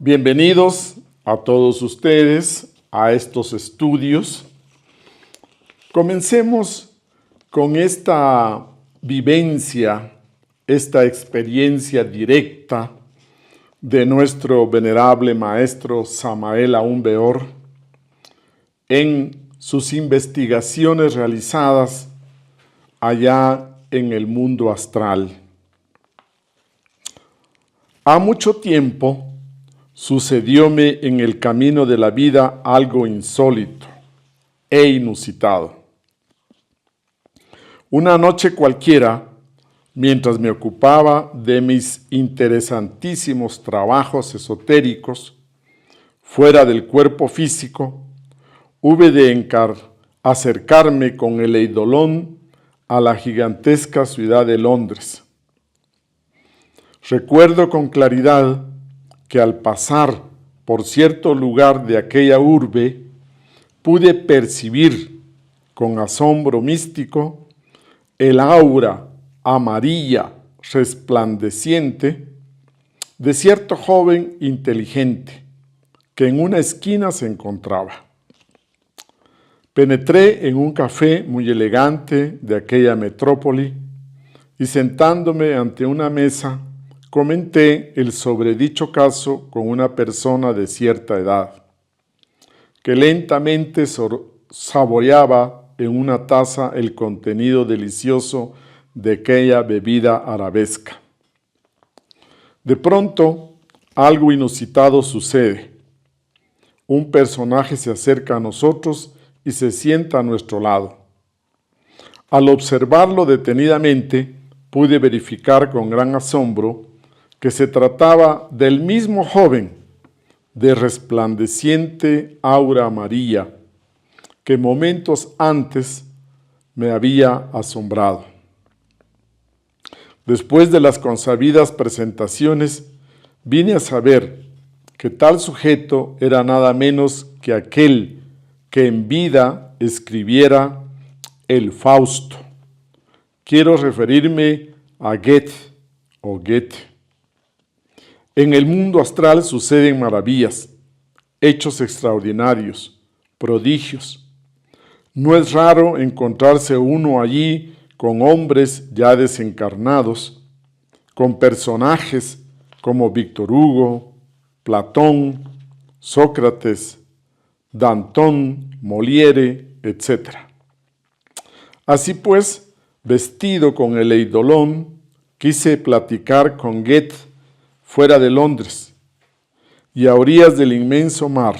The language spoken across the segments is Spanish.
Bienvenidos a todos ustedes a estos estudios. Comencemos con esta vivencia, esta experiencia directa de nuestro venerable maestro Samael Aún Weor en sus investigaciones realizadas allá en el mundo astral. Ha mucho tiempo sucedióme en el camino de la vida algo insólito e inusitado. Una noche cualquiera, mientras me ocupaba de mis interesantísimos trabajos esotéricos, fuera del cuerpo físico, hube de acercarme con el eidolon a la gigantesca ciudad de Londres. Recuerdo con claridad que al pasar por cierto lugar de aquella urbe, pude percibir con asombro místico el aura amarilla resplandeciente de cierto joven inteligente que en una esquina se encontraba. Penetré en un café muy elegante de aquella metrópoli y sentándome ante una mesa, comenté el sobredicho caso con una persona de cierta edad, que lentamente saboreaba en una taza el contenido delicioso de aquella bebida arabesca. De pronto, algo inusitado sucede. Un personaje se acerca a nosotros y se sienta a nuestro lado. Al observarlo detenidamente, pude verificar con gran asombro que se trataba del mismo joven de resplandeciente aura amarilla que momentos antes me había asombrado. Después de las consabidas presentaciones, vine a saber que tal sujeto era nada menos que aquel que en vida escribiera el Fausto. Quiero referirme a Goethe o Goethe. En el mundo astral suceden maravillas, hechos extraordinarios, prodigios. No es raro encontrarse uno allí con hombres ya desencarnados, con personajes como Víctor Hugo, Platón, Sócrates, Danton, Molière, etc. Así pues, vestido con el eidolon, quise platicar con Goethe fuera de Londres y a orillas del inmenso mar.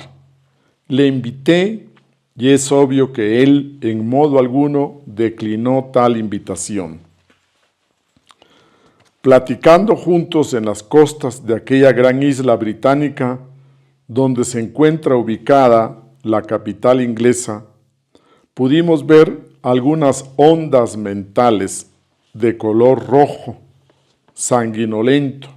Le invité y es obvio que él en modo alguno declinó tal invitación. Platicando juntos en las costas de aquella gran isla británica donde se encuentra ubicada la capital inglesa, pudimos ver algunas ondas mentales de color rojo, sanguinolento,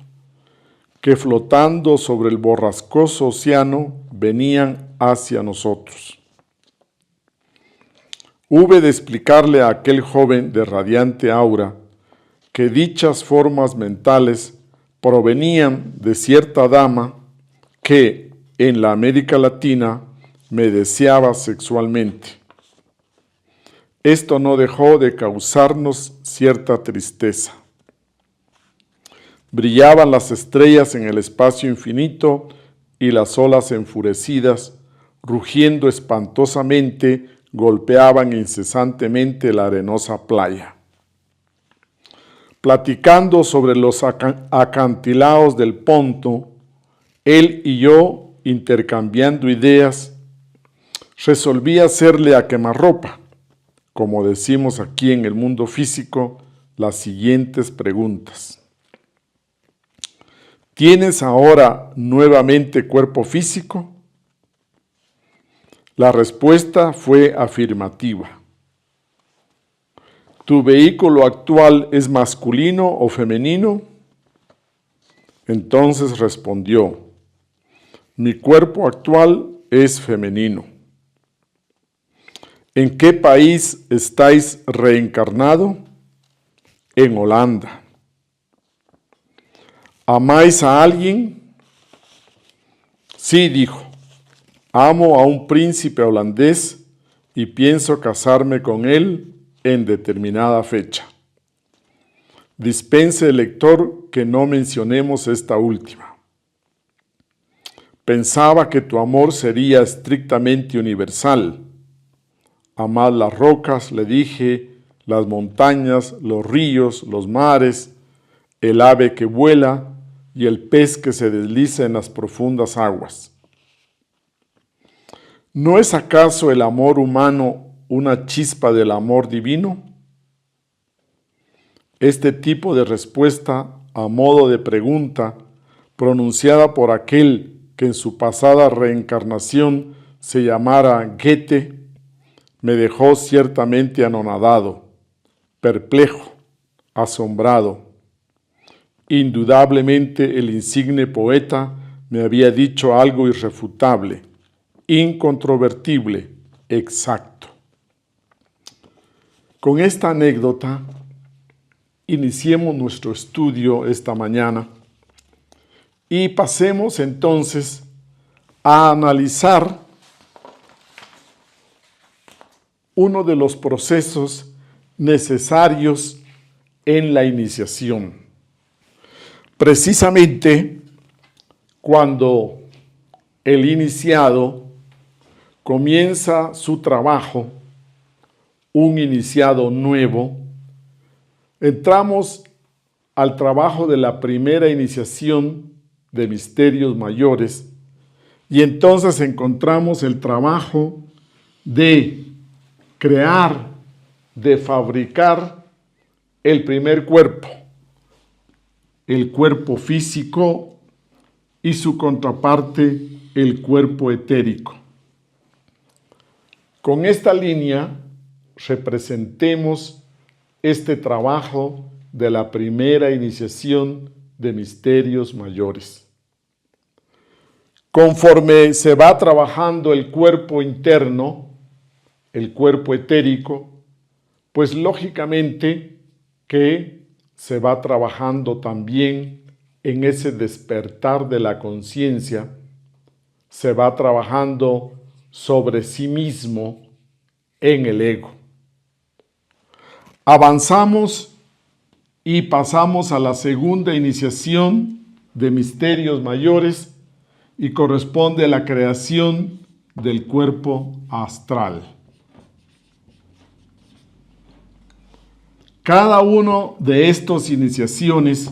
que flotando sobre el borrascoso océano venían hacia nosotros. Hube de explicarle a aquel joven de radiante aura que dichas formas mentales provenían de cierta dama que en la América Latina me deseaba sexualmente. Esto no dejó de causarnos cierta tristeza. Brillaban las estrellas en el espacio infinito y las olas enfurecidas, rugiendo espantosamente, golpeaban incesantemente la arenosa playa. Platicando sobre los acantilados del Ponto, él y yo, intercambiando ideas, resolví hacerle a quemarropa, como decimos aquí en el mundo físico, las siguientes preguntas. ¿Tienes ahora nuevamente cuerpo físico? La respuesta fue afirmativa. ¿Tu vehículo actual es masculino o femenino? Entonces respondió, mi cuerpo actual es femenino. ¿En qué país estáis reencarnado? En Holanda. ¿Amáis a alguien? Sí, dijo, amo a un príncipe holandés y pienso casarme con él en determinada fecha. Dispense el lector que no mencionemos esta última. Pensaba que tu amor sería estrictamente universal. Amad las rocas, le dije, las montañas, los ríos, los mares, el ave que vuela y el pez que se desliza en las profundas aguas. ¿No es acaso el amor humano una chispa del amor divino? Este tipo de respuesta, a modo de pregunta, pronunciada por aquel que en su pasada reencarnación se llamara Goethe, me dejó ciertamente anonadado, perplejo, asombrado. Indudablemente el insigne poeta me había dicho algo irrefutable, incontrovertible, exacto. Con esta anécdota, iniciemos nuestro estudio esta mañana y pasemos entonces a analizar uno de los procesos necesarios en la iniciación. Precisamente cuando el iniciado comienza su trabajo, un iniciado nuevo, entramos al trabajo de la primera iniciación de misterios mayores y entonces encontramos el trabajo de crear, de fabricar el primer cuerpo, el cuerpo físico y su contraparte, el cuerpo etérico. Con esta línea representemos este trabajo de la primera iniciación de misterios mayores. Conforme se va trabajando el cuerpo interno, el cuerpo etérico, pues lógicamente que se va trabajando también en ese despertar de la conciencia, se va trabajando sobre sí mismo en el ego. Avanzamos y pasamos a la segunda iniciación de misterios mayores y corresponde a la creación del cuerpo astral. Cada uno de estas iniciaciones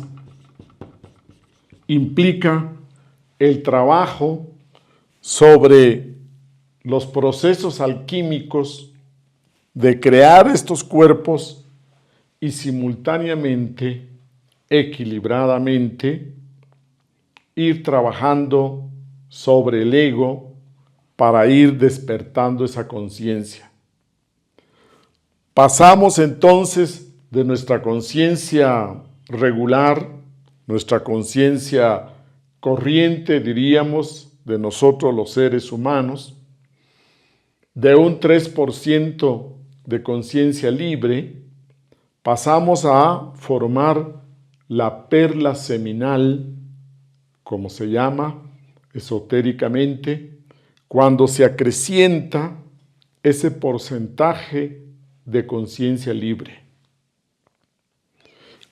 implica el trabajo sobre los procesos alquímicos de crear estos cuerpos y simultáneamente, equilibradamente, ir trabajando sobre el ego para ir despertando esa conciencia. Pasamos entonces de nuestra conciencia regular, nuestra conciencia corriente, diríamos, de nosotros los seres humanos, de un 3% de conciencia libre, pasamos a formar la perla seminal, como se llama esotéricamente, cuando se acrecienta ese porcentaje de conciencia libre.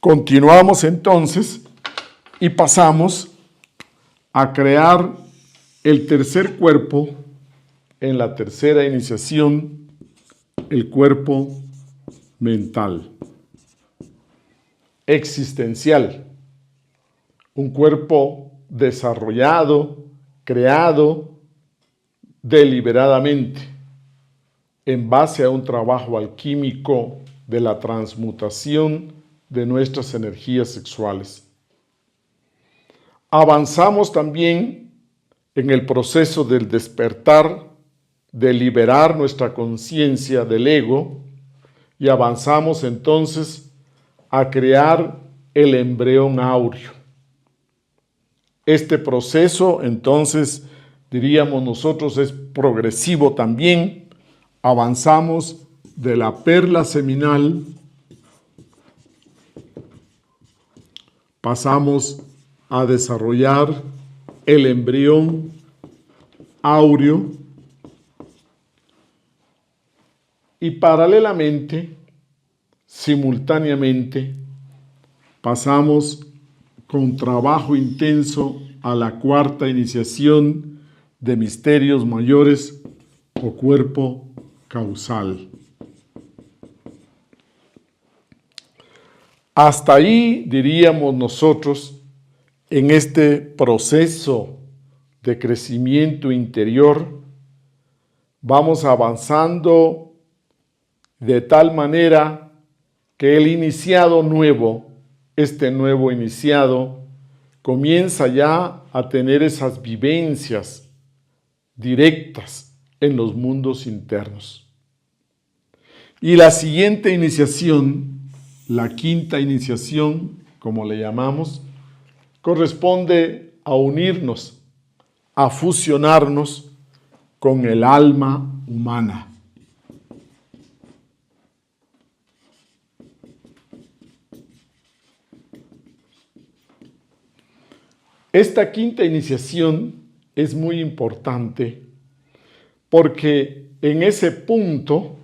Continuamos entonces y pasamos a crear el tercer cuerpo en la tercera iniciación, el cuerpo mental, existencial, un cuerpo desarrollado, creado deliberadamente en base a un trabajo alquímico de la transmutación de nuestras energías sexuales. Avanzamos también en el proceso del despertar, de liberar nuestra conciencia del ego y avanzamos entonces a crear el embrión áureo. Este proceso entonces, diríamos nosotros, es progresivo también. Avanzamos de la perla seminal, pasamos a desarrollar el embrión áureo y paralelamente, simultáneamente, pasamos con trabajo intenso a la cuarta iniciación de misterios mayores o cuerpo causal. Hasta ahí, diríamos nosotros, en este proceso de crecimiento interior, vamos avanzando de tal manera que el iniciado nuevo, este nuevo iniciado, comienza ya a tener esas vivencias directas en los mundos internos. Y la siguiente iniciación, la quinta iniciación, como le llamamos, corresponde a unirnos, a fusionarnos con el alma humana. Esta quinta iniciación es muy importante porque en ese punto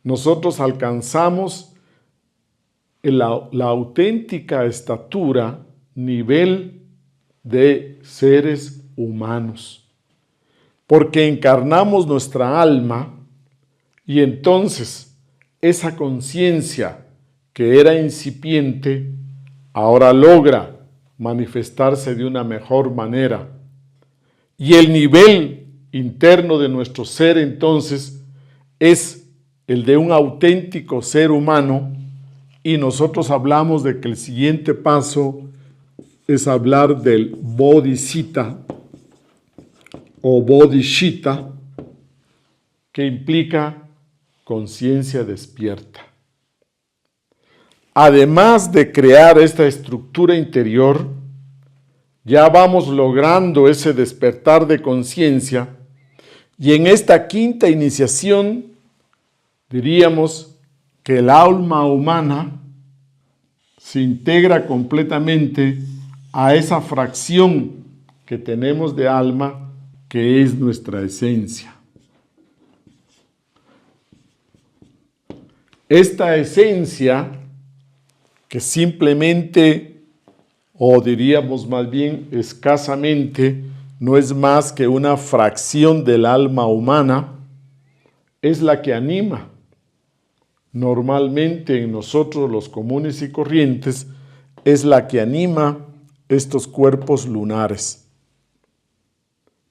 nosotros alcanzamos la auténtica estatura, nivel de seres humanos, porque encarnamos nuestra alma y entonces esa conciencia que era incipiente ahora logra manifestarse de una mejor manera. Y el nivel interno de nuestro ser entonces es el de un auténtico ser humano y nosotros hablamos de que el siguiente paso es hablar del bodhisattva o bodhisattva, que implica conciencia despierta. Además de crear esta estructura interior, ya vamos logrando ese despertar de conciencia y en esta quinta iniciación diríamos que el alma humana se integra completamente a esa fracción que tenemos de alma que es nuestra esencia. Esta esencia que simplemente, o diríamos más bien escasamente, no es más que una fracción del alma humana, es la que anima. Normalmente en nosotros los comunes y corrientes es la que anima estos cuerpos lunares.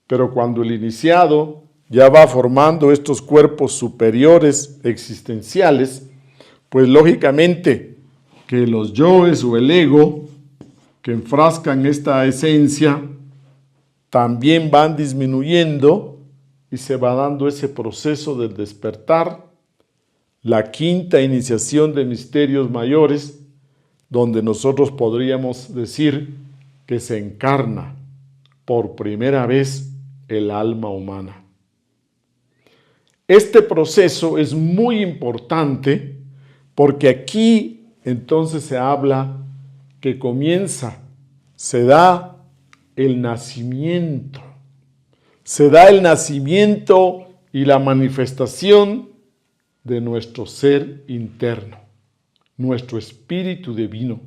Pero cuando el iniciado ya va formando estos cuerpos superiores existenciales, pues lógicamente que los yoes o el ego que enfrascan esta esencia también van disminuyendo y se va dando ese proceso del despertar, la quinta iniciación de misterios mayores, donde nosotros podríamos decir que se encarna por primera vez el alma humana. Este proceso es muy importante porque aquí entonces se habla que comienza, se da el nacimiento. Se da el nacimiento y la manifestación de nuestro ser interno, nuestro espíritu divino.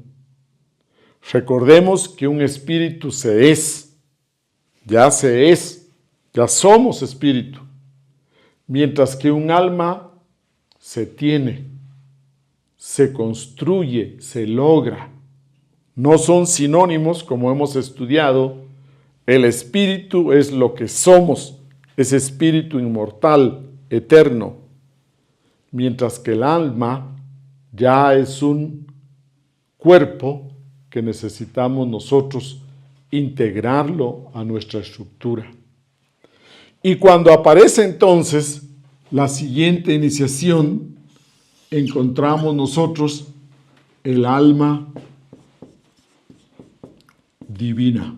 Recordemos que un espíritu se es, ya somos espíritu, mientras que un alma se tiene, se construye, se logra. No son sinónimos, como hemos estudiado. El espíritu es lo que somos, es espíritu inmortal, eterno, mientras que el alma ya es un cuerpo que necesitamos nosotros integrarlo a nuestra estructura. Y cuando aparece entonces la siguiente iniciación, encontramos nosotros el alma divina.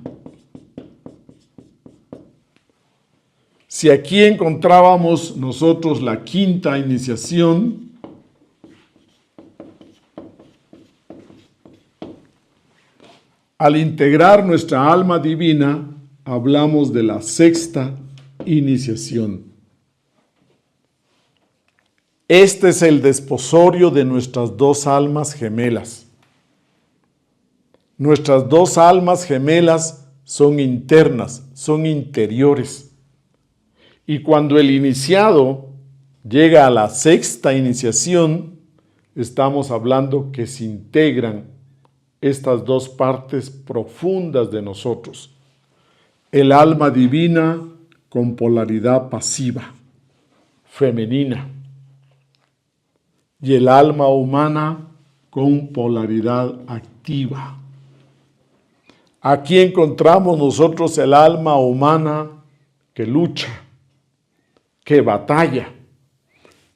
Si aquí encontrábamos nosotros la quinta iniciación, al integrar nuestra alma divina, hablamos de la sexta iniciación. Este es el desposorio de nuestras dos almas gemelas. Nuestras dos almas gemelas son internas, son interiores. Y cuando el iniciado llega a la sexta iniciación, estamos hablando que se integran estas dos partes profundas de nosotros. El alma divina con polaridad pasiva, femenina, y el alma humana con polaridad activa. Aquí encontramos nosotros el alma humana que lucha, que batalla,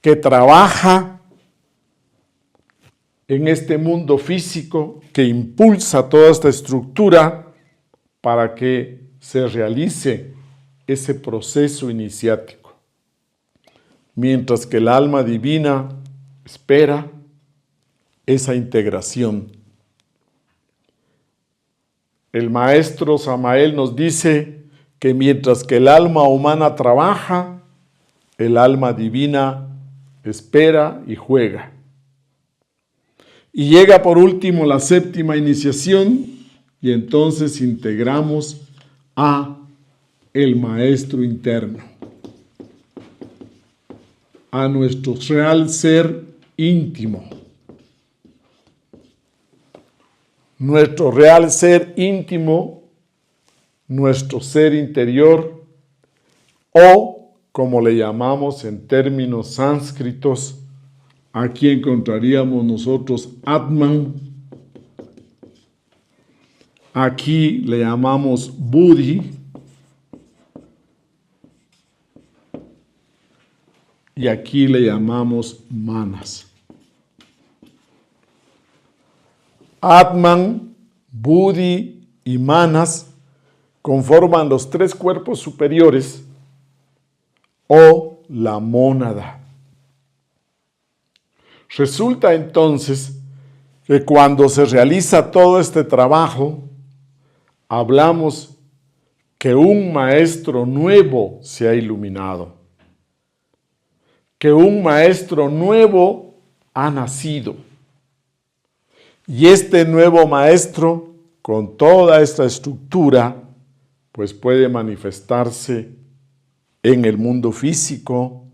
que trabaja en este mundo físico, que impulsa toda esta estructura para que se realice ese proceso iniciático. Mientras que el alma divina espera esa integración. El maestro Samael nos dice que mientras que el alma humana trabaja, el alma divina espera y juega. Y llega por último la séptima iniciación y entonces integramos a el maestro interno, a nuestro real ser íntimo. Nuestro real ser íntimo, nuestro ser interior, o como le llamamos en términos sánscritos, aquí encontraríamos nosotros Atman, aquí le llamamos Buddhi, y aquí le llamamos Manas. Atman, Buddhi y Manas conforman los tres cuerpos superiores o la mónada. Resulta entonces que cuando se realiza todo este trabajo, hablamos que un maestro nuevo se ha iluminado, que un maestro nuevo ha nacido. Y este nuevo maestro, con toda esta estructura, pues puede manifestarse en el mundo físico,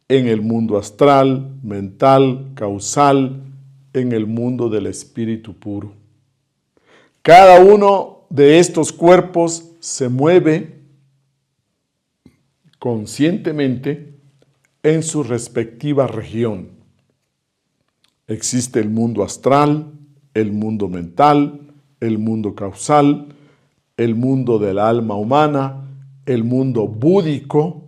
en el mundo astral, mental, causal, en el mundo del espíritu puro. Cada uno de estos cuerpos se mueve conscientemente en su respectiva región. Existe el mundo astral, el mundo mental, el mundo causal, el mundo del alma humana, el mundo búdico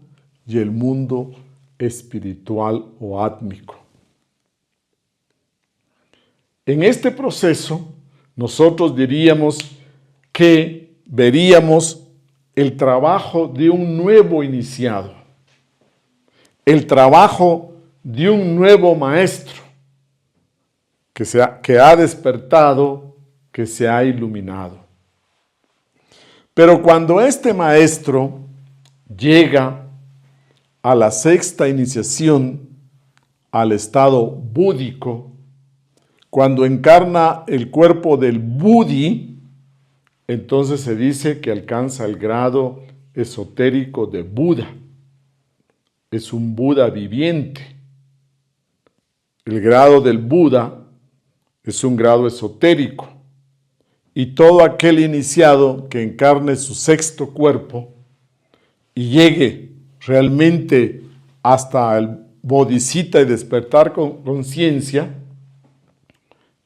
y el mundo espiritual o átmico. En este proceso, nosotros diríamos que veríamos el trabajo de un nuevo iniciado, el trabajo de un nuevo maestro que ha despertado, que se ha iluminado. Pero cuando este maestro llega a la sexta iniciación, al estado búdico, cuando encarna el cuerpo del Buddhi, entonces se dice que alcanza el grado esotérico de Buda. Es un Buda viviente. El grado del Buda es un grado esotérico. Y todo aquel iniciado que encarne su sexto cuerpo y llegue realmente hasta el bodhisattva y despertar con conciencia,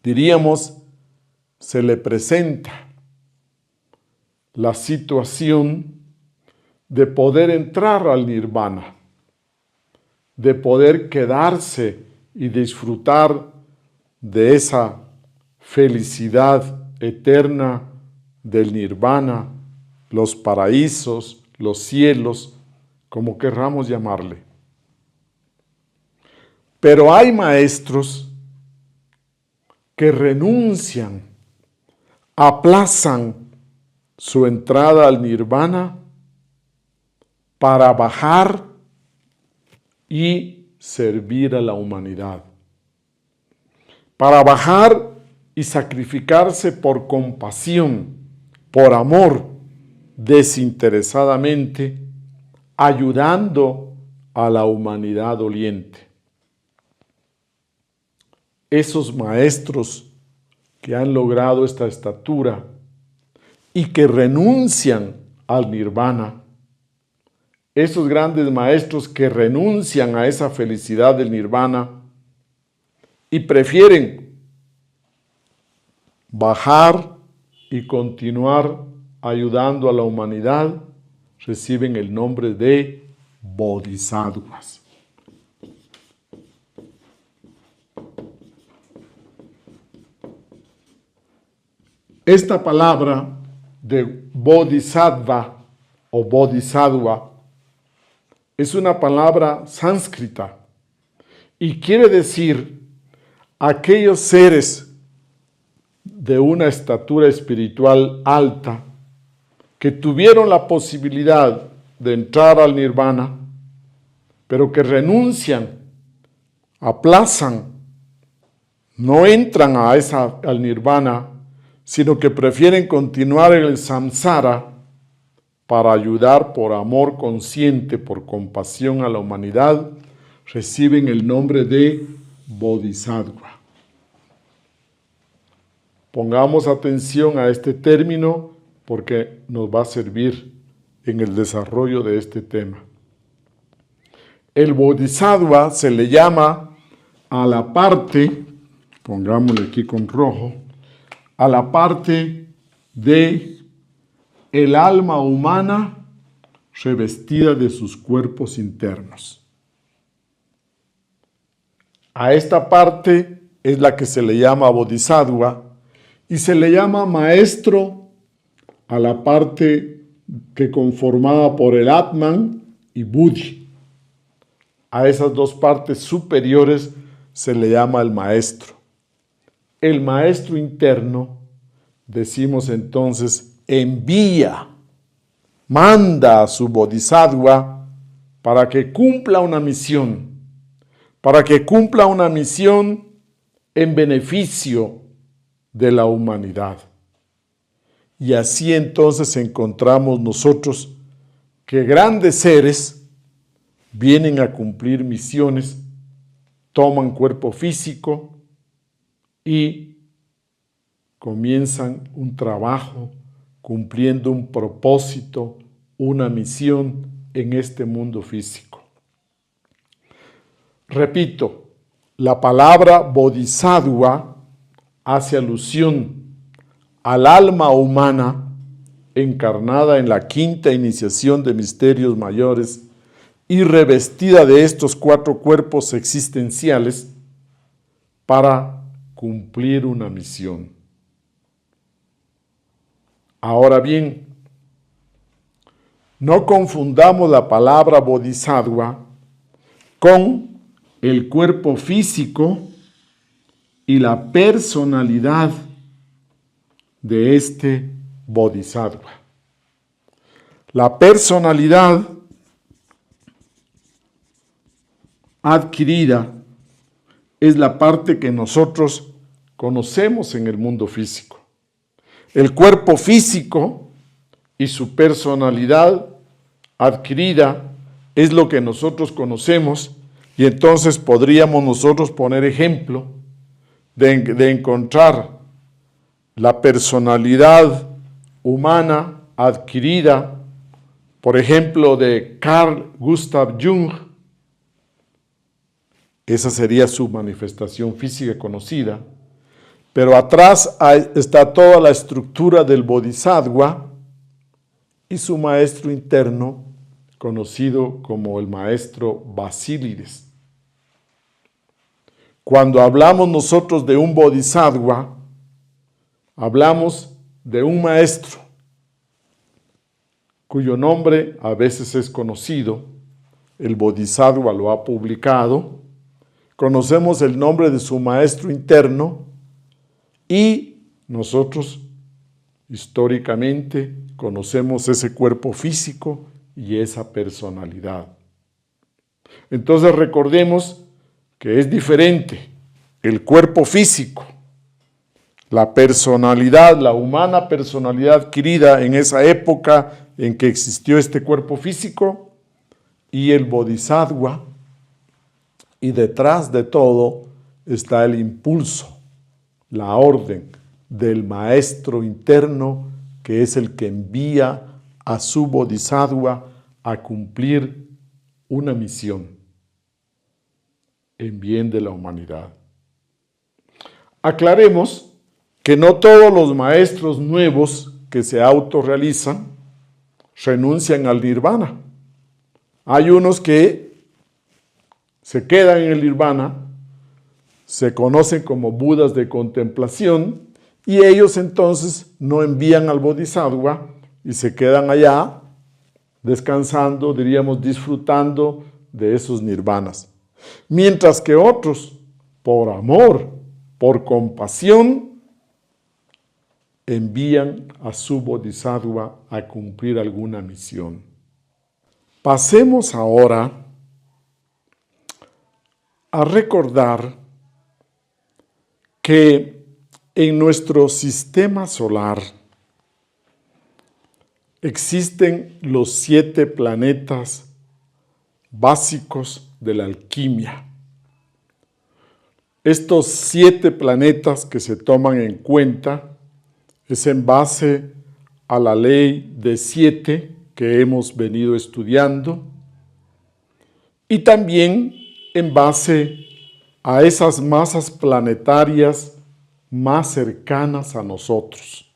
diríamos, se le presenta la situación de poder entrar al nirvana, de poder quedarse y disfrutar de esa felicidad eterna del nirvana, los paraísos, los cielos, como querramos llamarle. Pero hay maestros que renuncian, aplazan su entrada al nirvana para bajar y servir a la humanidad. Para bajar y sacrificarse por compasión, por amor, desinteresadamente, ayudando a la humanidad doliente. Esos maestros que han logrado esta estatura y que renuncian al nirvana, esos grandes maestros que renuncian a esa felicidad del nirvana y prefieren bajar y continuar ayudando a la humanidad, reciben el nombre de bodhisattvas. Esta palabra de bodhisattva o bodhisattva es una palabra sánscrita y quiere decir aquellos seres de una estatura espiritual alta que tuvieron la posibilidad de entrar al nirvana, pero que renuncian, aplazan, no entran al nirvana, sino que prefieren continuar en el samsara para ayudar por amor consciente, por compasión a la humanidad, reciben el nombre de bodhisattva. Pongamos atención a este término porque nos va a servir en el desarrollo de este tema. El bodhisattva se le llama a la parte, pongámosle aquí con rojo, a la parte de el alma humana revestida de sus cuerpos internos. A esta parte es la que se le llama bodhisattva y se le llama maestro a la parte que conformada por el Atman y Buddhi. A esas dos partes superiores se le llama el maestro. El maestro interno, decimos entonces, envía, manda a su bodhisattva para que cumpla una misión, en beneficio de la humanidad. Y así entonces encontramos nosotros que grandes seres vienen a cumplir misiones, toman cuerpo físico y comienzan un trabajo cumpliendo un propósito, una misión en este mundo físico. Repito, la palabra bodhisattva hace alusión al alma humana encarnada en la quinta iniciación de misterios mayores y revestida de estos 4 cuerpos existenciales para cumplir una misión. Ahora bien, no confundamos la palabra bodhisattva con el cuerpo físico y la personalidad de este bodhisattva. La personalidad adquirida es la parte que nosotros conocemos en el mundo físico. El cuerpo físico y su personalidad adquirida es lo que nosotros conocemos y entonces podríamos nosotros poner ejemplo de encontrar la personalidad humana adquirida, por ejemplo, de Carl Gustav Jung. Esa sería su manifestación física conocida. Pero atrás está toda la estructura del bodhisattva y su maestro interno, conocido como el maestro Basílides. Cuando hablamos nosotros de un bodhisattva, hablamos de un maestro cuyo nombre a veces es conocido, el bodhisattva lo ha publicado, conocemos el nombre de su maestro interno y nosotros históricamente conocemos ese cuerpo físico y esa personalidad. Entonces recordemos que es diferente el cuerpo físico, la personalidad, la humana personalidad adquirida en esa época en que existió este cuerpo físico, y el bodhisattva, y detrás de todo está el impulso, la orden del maestro interno, que es el que envía a su bodhisattva a cumplir una misión en bien de la humanidad. Aclaremos que no todos los maestros nuevos que se autorrealizan renuncian al nirvana. Hay unos que se quedan en el nirvana, se conocen como budas de contemplación, y ellos entonces no envían al bodhisattva y se quedan allá descansando, diríamos, disfrutando de esos nirvanas. Mientras que otros, por amor, por compasión, envían a su bodhisattva a cumplir alguna misión. Pasemos ahora a recordar que en nuestro sistema solar existen los 7 planetas básicos de la alquimia. Estos 7 planetas que se toman en cuenta es en base a la ley de 7 que hemos venido estudiando, y también en base a esas masas planetarias más cercanas a nosotros.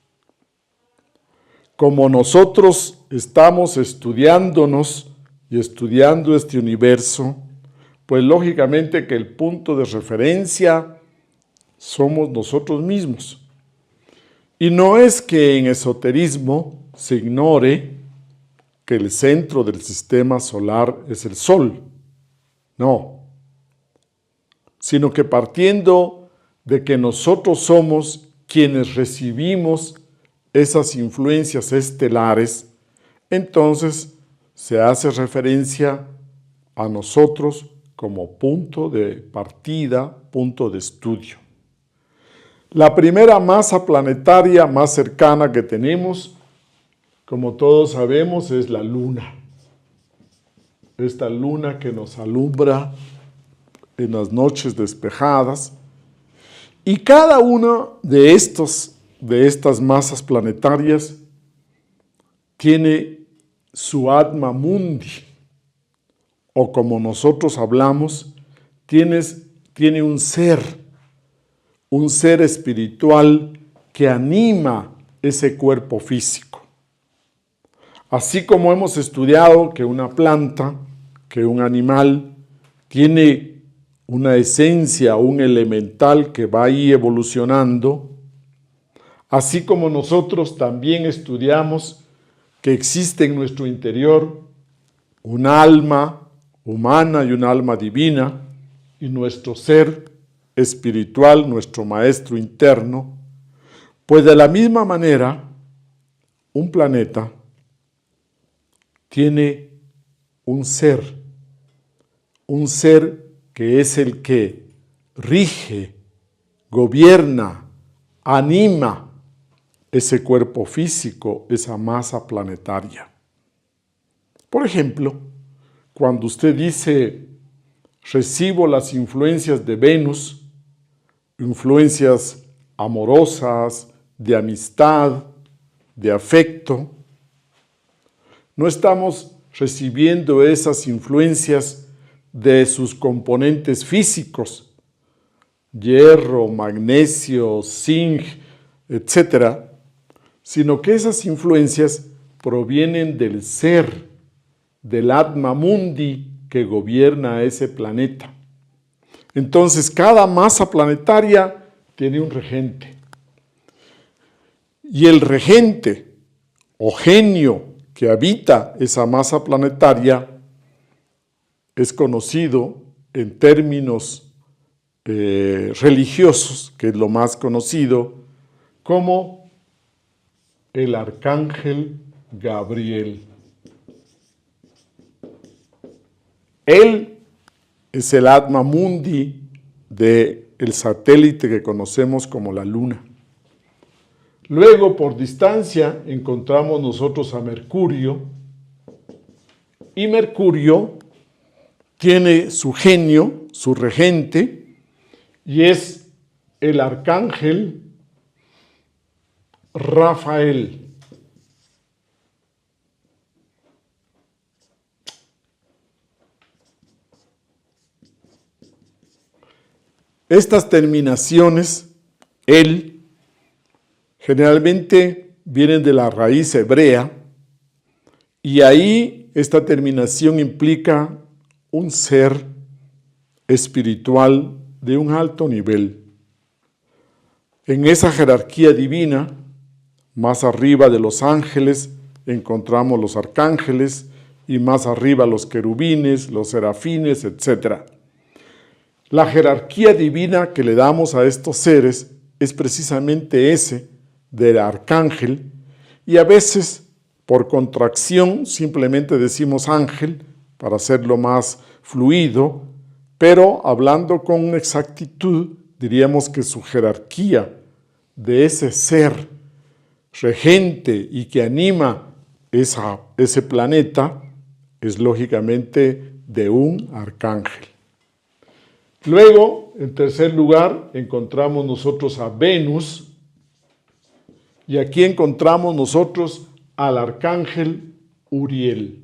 Como nosotros estamos estudiándonos y estudiando este universo, pues lógicamente que el punto de referencia somos nosotros mismos. Y no es que en esoterismo se ignore que el centro del sistema solar es el Sol, no, sino que partiendo de que nosotros somos quienes recibimos esas influencias estelares, entonces se hace referencia a nosotros como punto de partida, punto de estudio. La primera masa planetaria más cercana que tenemos, como todos sabemos, es la Luna. Esta luna que nos alumbra en las noches despejadas. Y cada una de estas masas planetarias tiene su Atma Mundi, o como nosotros hablamos, tiene un ser espiritual que anima ese cuerpo físico. Así como hemos estudiado que una planta, que un animal tiene una esencia, un elemental que va ahí evolucionando, así como nosotros también estudiamos que existe en nuestro interior un alma humana y un alma divina, y nuestro ser espiritual, nuestro maestro interno, pues de la misma manera, un planeta tiene un ser que es el que rige, gobierna, anima ese cuerpo físico, esa masa planetaria. Por ejemplo, cuando usted dice, recibo las influencias de Venus, influencias amorosas, de amistad, de afecto, no estamos recibiendo esas influencias de sus componentes físicos, hierro, magnesio, zinc, etc., sino que esas influencias provienen del ser, del Atma Mundi que gobierna ese planeta. Entonces, cada masa planetaria tiene un regente. Y el regente o genio que habita esa masa planetaria es conocido en términos religiosos, que es lo más conocido, como el arcángel Gabriel. Él es el Atma Mundi del satélite que conocemos como la Luna. Luego, por distancia, encontramos nosotros a Mercurio, y Mercurio tiene su genio, su regente, y es el arcángel Rafael. Estas terminaciones, él, generalmente vienen de la raíz hebrea, y ahí esta terminación implica un ser espiritual de un alto nivel. En esa jerarquía divina, más arriba de los ángeles, encontramos los arcángeles, y más arriba los querubines, los serafines, etc. La jerarquía divina que le damos a estos seres es precisamente ese del arcángel, y a veces por contracción simplemente decimos ángel para hacerlo más fluido, pero hablando con exactitud diríamos que su jerarquía de ese ser regente y que anima ese planeta es lógicamente de un arcángel. Luego, en tercer lugar, encontramos nosotros a Venus, y aquí encontramos nosotros al arcángel Uriel.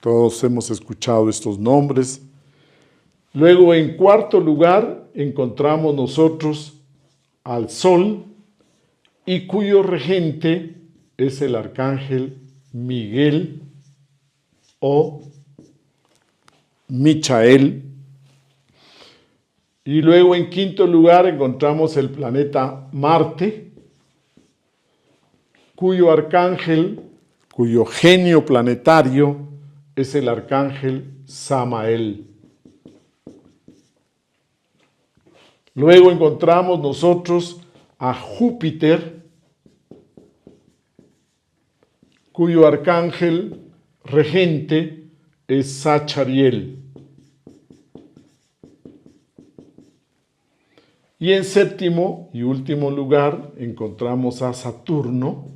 Todos hemos escuchado estos nombres. Luego, en cuarto lugar, encontramos nosotros al Sol, y cuyo regente es el arcángel Miguel o Michael. Y luego en quinto lugar encontramos el planeta Marte, cuyo arcángel, cuyo genio planetario es el arcángel Samael. Luego encontramos nosotros a Júpiter, cuyo arcángel regente es Sachariel. Y en séptimo y último lugar encontramos a Saturno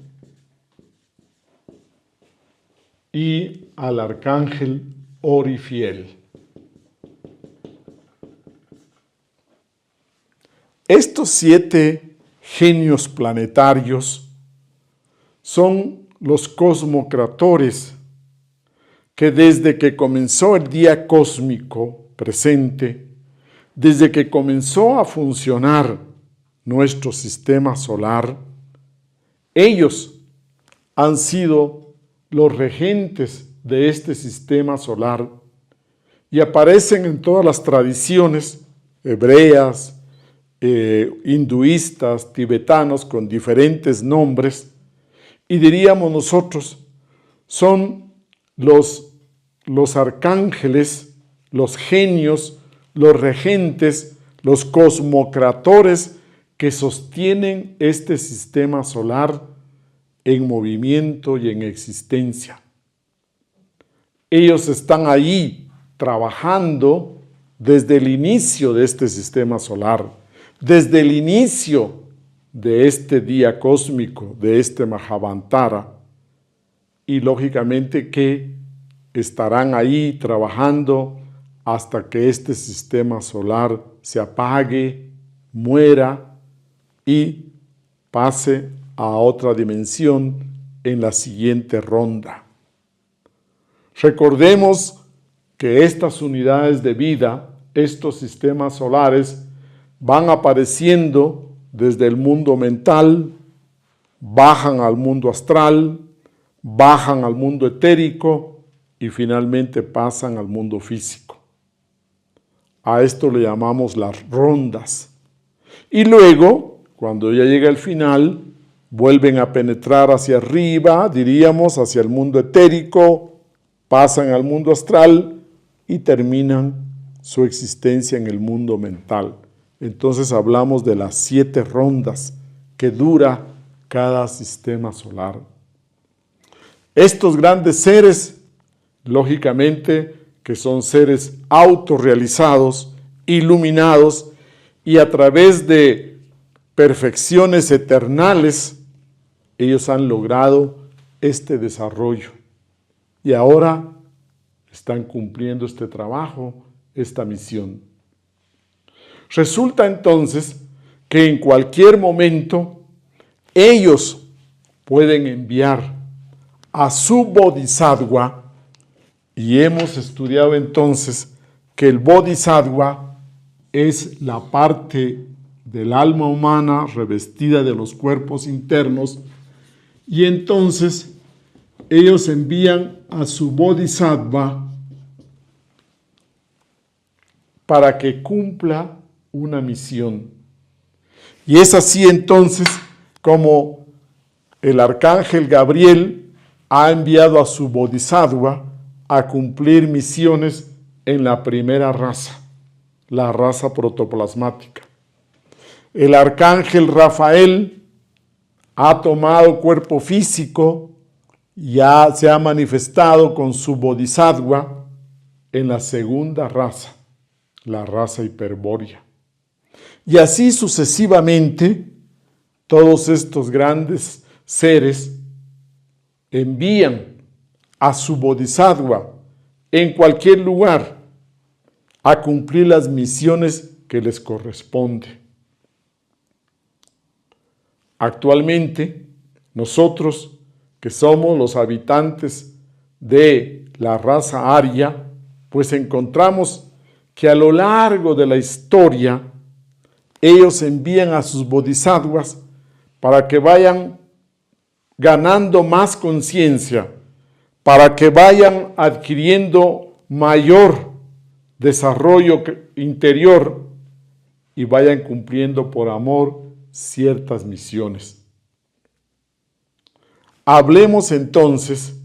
y al arcángel Orifiel. Estos 7 genios planetarios son los cosmocratores que desde que comenzó el día cósmico presente, desde que comenzó a funcionar nuestro sistema solar, ellos han sido los regentes de este sistema solar y aparecen en todas las tradiciones hebreas, hinduistas, tibetanos, con diferentes nombres, y diríamos nosotros, son los arcángeles, los genios, los regentes, los cosmocratores que sostienen este sistema solar en movimiento y en existencia. Ellos están ahí trabajando desde el inicio de este sistema solar, desde el inicio de este día cósmico, de este Mahavantara, y lógicamente que estarán ahí trabajando hasta que este sistema solar se apague, muera y pase a otra dimensión en la siguiente ronda. Recordemos que estas unidades de vida, estos sistemas solares, van apareciendo desde el mundo mental, bajan al mundo astral, bajan al mundo etérico y finalmente pasan al mundo físico. A esto le llamamos las rondas. Y luego, cuando ya llega el final, vuelven a penetrar hacia arriba, diríamos, hacia el mundo etérico, pasan al mundo astral y terminan su existencia en el mundo mental. Entonces hablamos de las 7 rondas que dura cada sistema solar. Estos grandes seres Lógicamente que son seres autorrealizados, iluminados, y a través de perfecciones eternales, ellos han logrado este desarrollo. Y ahora están cumpliendo este trabajo, esta misión. Resulta entonces que en cualquier momento ellos pueden enviar a su bodhisattva, y hemos estudiado entonces que el bodhisattva es la parte del alma humana revestida de los cuerpos internos, y entonces ellos envían a su bodhisattva para que cumpla una misión. Y es así entonces como el arcángel Gabriel ha enviado a su bodhisattva a cumplir misiones en la primera raza, la raza protoplasmática. El arcángel Rafael ha tomado cuerpo físico y se ha manifestado con su bodhisattva en la segunda raza, la raza hiperbórea. Y así sucesivamente, todos estos grandes seres envían a su bodhisattva en cualquier lugar a cumplir las misiones que les corresponde. Actualmente, nosotros, que somos los habitantes de la raza aria, pues encontramos que a lo largo de la historia, ellos envían a sus bodhisattvas para que vayan ganando más conciencia, para que vayan adquiriendo mayor desarrollo interior y vayan cumpliendo por amor ciertas misiones. Hablemos entonces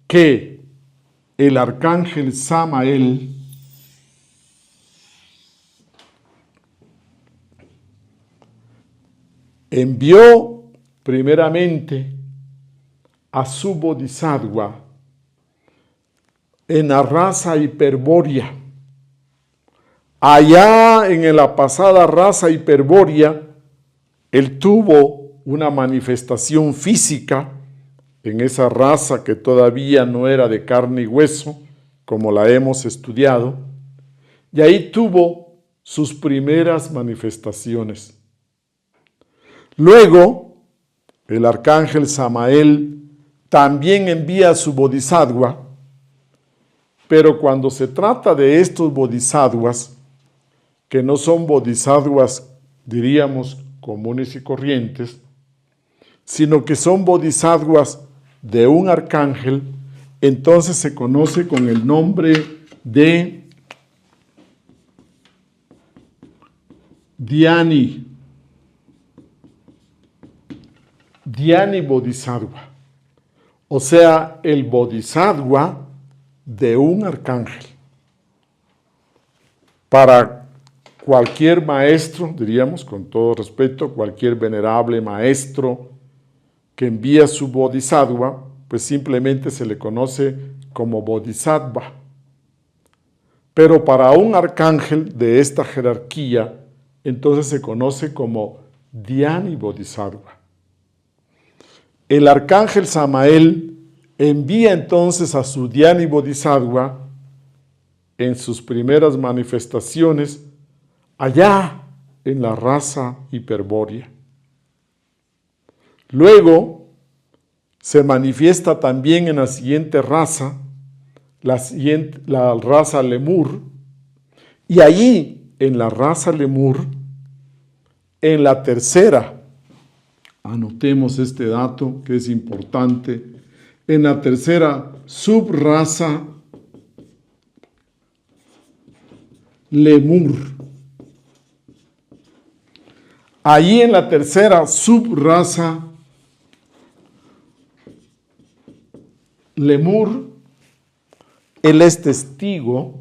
que el arcángel Samael envió primeramente a su bodhisattva en la raza hiperbórea. Allá en la pasada raza hiperbórea, él tuvo una manifestación física en esa raza que todavía no era de carne y hueso, como la hemos estudiado, y ahí tuvo sus primeras manifestaciones. Luego, el arcángel Samael también envía a su bodhisattva, pero cuando se trata de estos bodhisattvas, que no son bodhisattvas, diríamos, comunes y corrientes, sino que son bodhisattvas de un arcángel, entonces se conoce con el nombre de Dhyani Bodhisattva, o sea, el bodhisattva de un arcángel. Para cualquier maestro, diríamos con todo respeto, cualquier venerable maestro que envía su bodhisattva, pues simplemente se le conoce como bodhisattva. Pero para un arcángel de esta jerarquía, entonces se conoce como Dhyani Bodhisattva. El arcángel Samael envía entonces a su Dhyani Bodhisattva en sus primeras manifestaciones allá en la raza hiperbórea. Luego se manifiesta también en la siguiente raza, la raza Lemur, y allí en la raza Lemur, en la tercera, anotemos este dato que es importante, en la tercera subraza Lemur. Allí en la tercera subraza Lemur, él es testigo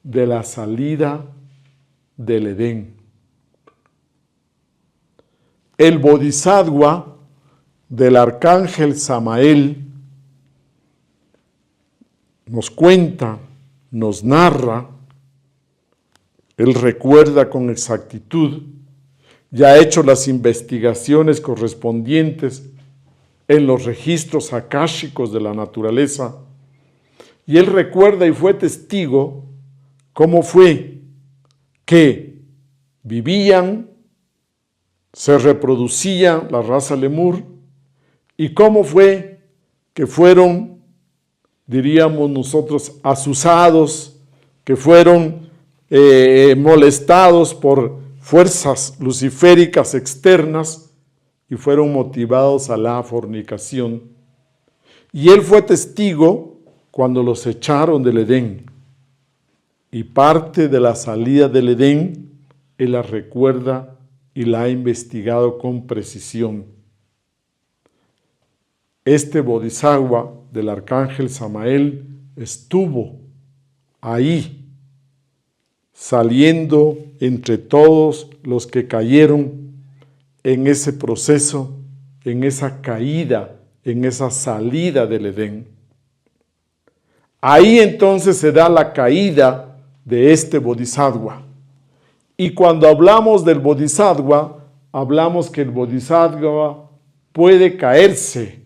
de la salida del Edén. El bodhisattva del arcángel Samael nos cuenta, nos narra, él recuerda con exactitud, ya ha hecho las investigaciones correspondientes en los registros akáshicos de la naturaleza, y él recuerda y fue testigo cómo fue que vivían, se reproducía la raza lemur, y cómo fue que fueron, diríamos nosotros, asusados, que fueron molestados por fuerzas luciféricas externas y fueron motivados a la fornicación. Y él fue testigo cuando los echaron del Edén. Y parte de la salida del Edén, él la recuerda y la ha investigado con precisión. Este Bodhisattva del arcángel Samael estuvo ahí, saliendo entre todos los que cayeron en ese proceso, en esa caída, en esa salida del Edén. Ahí entonces se da la caída de este Bodhisattva. Y cuando hablamos del Bodhisattva, hablamos que el Bodhisattva puede caerse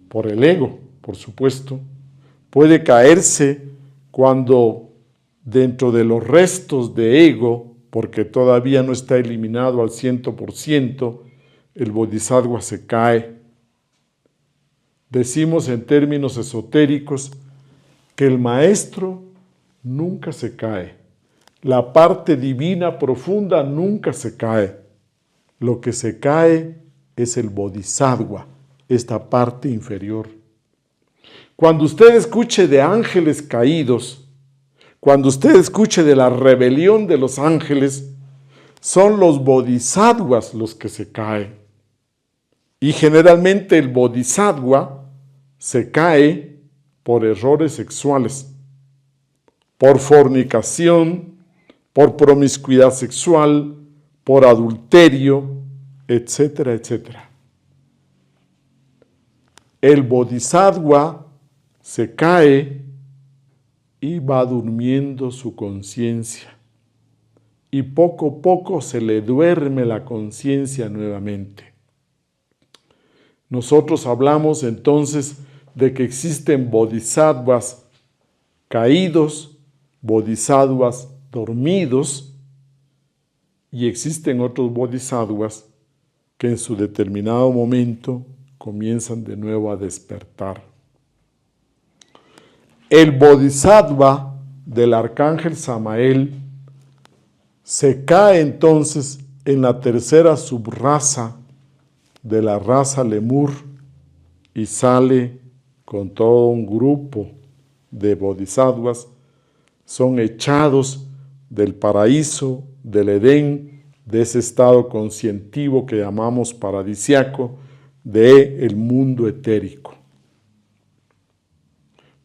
por el ego, por supuesto, puede caerse cuando dentro de los restos de ego, porque todavía no está eliminado al 100%, el Bodhisattva se cae. Decimos en términos esotéricos que el maestro nunca se cae. La parte divina profunda nunca se cae. Lo que se cae es el Bodhisattva, esta parte inferior. Cuando usted escuche de ángeles caídos, cuando usted escuche de la rebelión de los ángeles, son los bodhisattvas los que se caen. Y generalmente el bodhisattva se cae por errores sexuales, por fornicación, por promiscuidad sexual, por adulterio, etcétera, etcétera. El bodhisattva se cae y va durmiendo su conciencia. Y poco a poco se le duerme la conciencia nuevamente. Nosotros hablamos entonces de que existen bodhisattvas caídos, bodhisattvas dormidos, y existen otros bodhisattvas que en su determinado momento comienzan de nuevo a despertar. El bodhisattva del arcángel Samael se cae entonces en la tercera subraza de la raza lemur y sale con todo un grupo de bodhisattvas, son echados del paraíso, del Edén, de ese estado conscientivo que llamamos paradisiaco, del mundo etérico.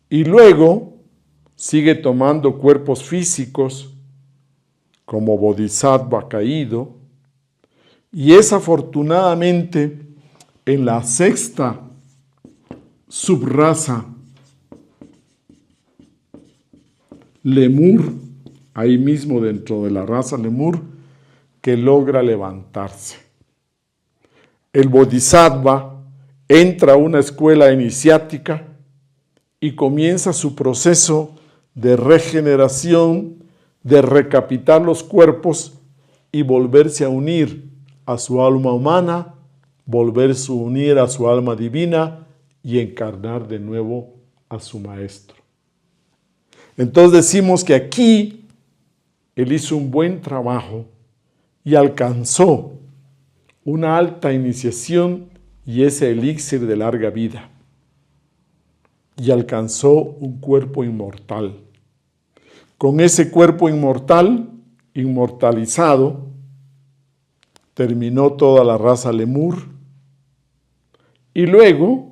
Y luego sigue tomando cuerpos físicos como bodhisattva caído, y es afortunadamente en la sexta subraza lemur, ahí mismo dentro de la raza lemur, que logra levantarse. El bodhisattva entra a una escuela iniciática y comienza su proceso de regeneración, de recapitar los cuerpos y volverse a unir a su alma humana, volverse a unir a su alma divina y encarnar de nuevo a su maestro. Entonces decimos que aquí él hizo un buen trabajo y alcanzó una alta iniciación y ese elixir de larga vida. Y alcanzó un cuerpo inmortal. Con ese cuerpo inmortal, inmortalizado, terminó toda la raza lemur y luego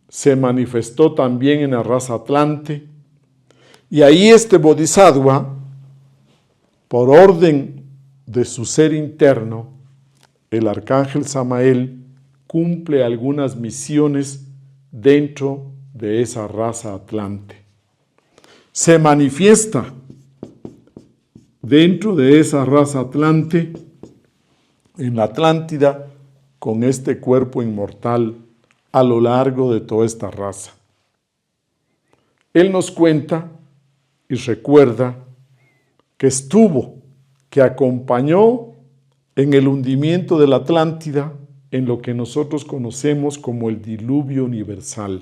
se manifestó también en la raza atlante. Y ahí este bodhisattva, por orden de su ser interno, el arcángel Samael cumple algunas misiones dentro de esa raza atlante. Se manifiesta dentro de esa raza atlante, en la Atlántida, con este cuerpo inmortal a lo largo de toda esta raza. Él nos cuenta y recuerda que estuvo, que acompañó en el hundimiento de la Atlántida en lo que nosotros conocemos como el diluvio universal.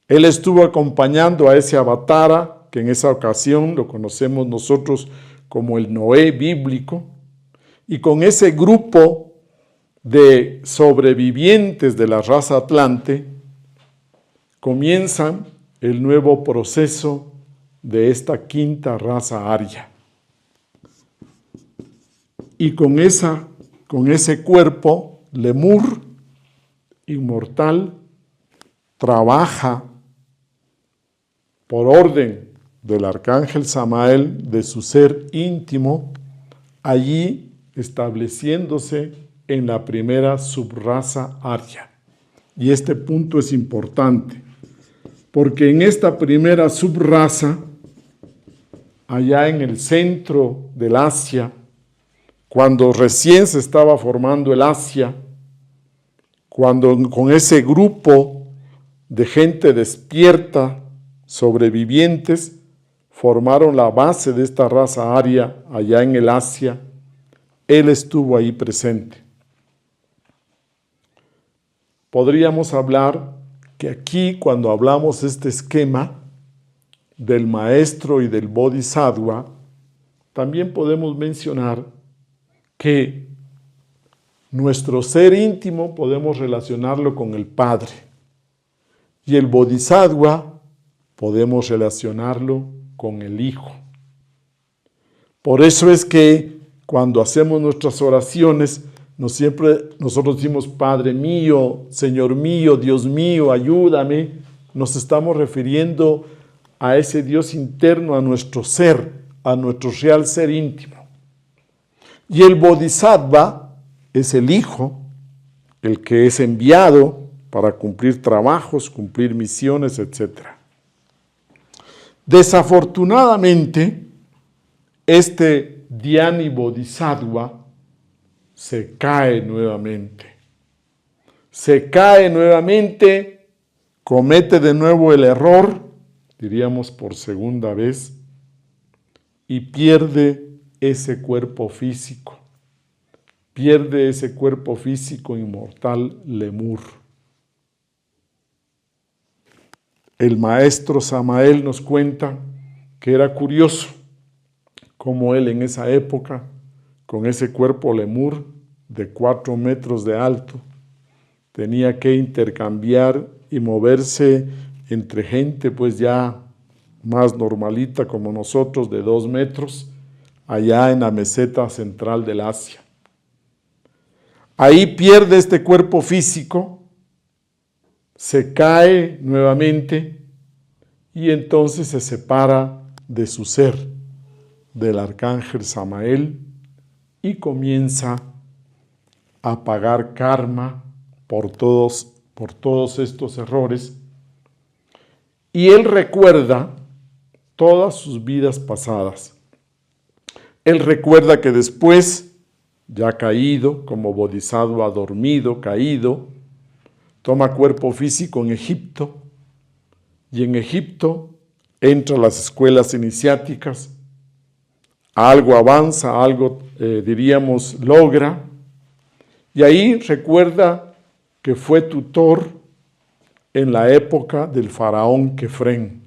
Él estuvo acompañando a ese Avatara, que en esa ocasión lo conocemos nosotros como el Noé bíblico, y con ese grupo de sobrevivientes de la raza atlante, comienzan el nuevo proceso de esta quinta raza aria. Y con ese cuerpo, Lemur, inmortal, trabaja por orden del arcángel Samael, de su ser íntimo, allí estableciéndose en la primera subraza aria. Y este punto es importante, porque en esta primera subraza, allá en el centro del Asia, cuando recién se estaba formando el Asia, cuando con ese grupo de gente despierta, sobrevivientes, formaron la base de esta raza aria allá en el Asia, él estuvo ahí presente. Podríamos hablar que aquí, cuando hablamos de este esquema del maestro y del bodhisattva, también podemos mencionar que nuestro ser íntimo podemos relacionarlo con el Padre y el bodhisattva podemos relacionarlo con el Hijo. Por eso es que cuando hacemos nuestras oraciones, nosotros decimos, Padre mío, Señor mío, Dios mío, ayúdame. Nos estamos refiriendo a ese Dios interno, a nuestro ser, a nuestro real ser íntimo. Y el bodhisattva es el Hijo, el que es enviado para cumplir trabajos, cumplir misiones, etc. Desafortunadamente, este Dhyani Bodhisattva se cae nuevamente. Comete de nuevo el error, diríamos por segunda vez, y pierde ese cuerpo físico. Pierde ese cuerpo físico inmortal Lemur. El maestro Samael nos cuenta que era curioso cómo él en esa época, con ese cuerpo Lemur de 4 metros de alto, tenía que intercambiar y moverse entre gente pues ya más normalita como nosotros, de 2 metros, allá en la meseta central del Asia. Ahí pierde este cuerpo físico, se cae nuevamente y entonces se separa de su ser, del arcángel Samael, y comienza a pagar karma por todos estos errores. Y él recuerda todas sus vidas pasadas. Él recuerda que después, ya caído, como bodhisattva dormido, caído, toma cuerpo físico en Egipto, y en Egipto entra a las escuelas iniciáticas, algo avanza, algo diríamos logra, y ahí recuerda que fue tutor en la época del faraón Kefren.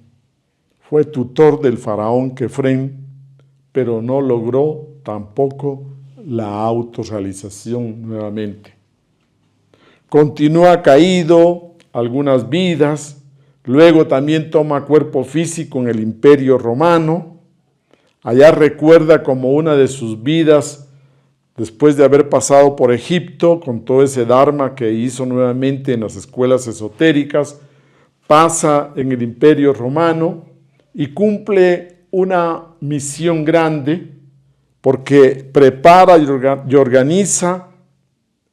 Fue tutor del faraón Kefren, pero no logró tampoco la autorrealización nuevamente. Continúa caído algunas vidas, luego también toma cuerpo físico en el Imperio Romano. Allá recuerda como una de sus vidas, después de haber pasado por Egipto, con todo ese dharma que hizo nuevamente en las escuelas esotéricas, pasa en el Imperio Romano y cumple una misión grande porque prepara y organiza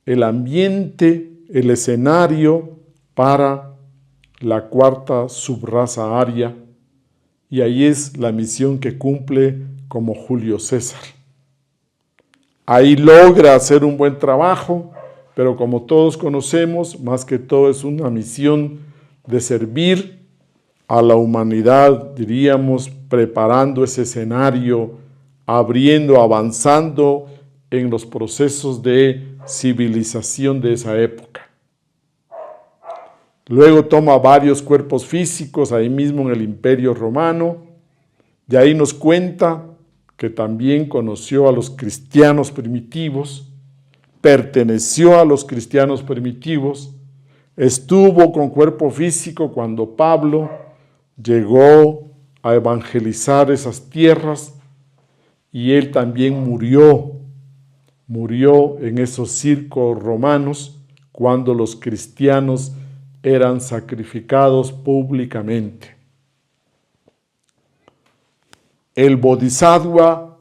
el ambiente, el escenario para la cuarta subraza aria, y ahí es la misión que cumple como Julio César. Ahí logra hacer un buen trabajo, pero como todos conocemos, más que todo es una misión de servir a la humanidad, diríamos, preparando ese escenario, abriendo, avanzando en los procesos de civilización de esa época. Luego toma varios cuerpos físicos ahí mismo en el Imperio Romano, y ahí nos cuenta que también conoció a los cristianos primitivos, perteneció a los cristianos primitivos, estuvo con cuerpo físico cuando Pablo llegó a evangelizar esas tierras, y él también murió en esos circos romanos cuando los cristianos eran sacrificados públicamente. El Bodhisattva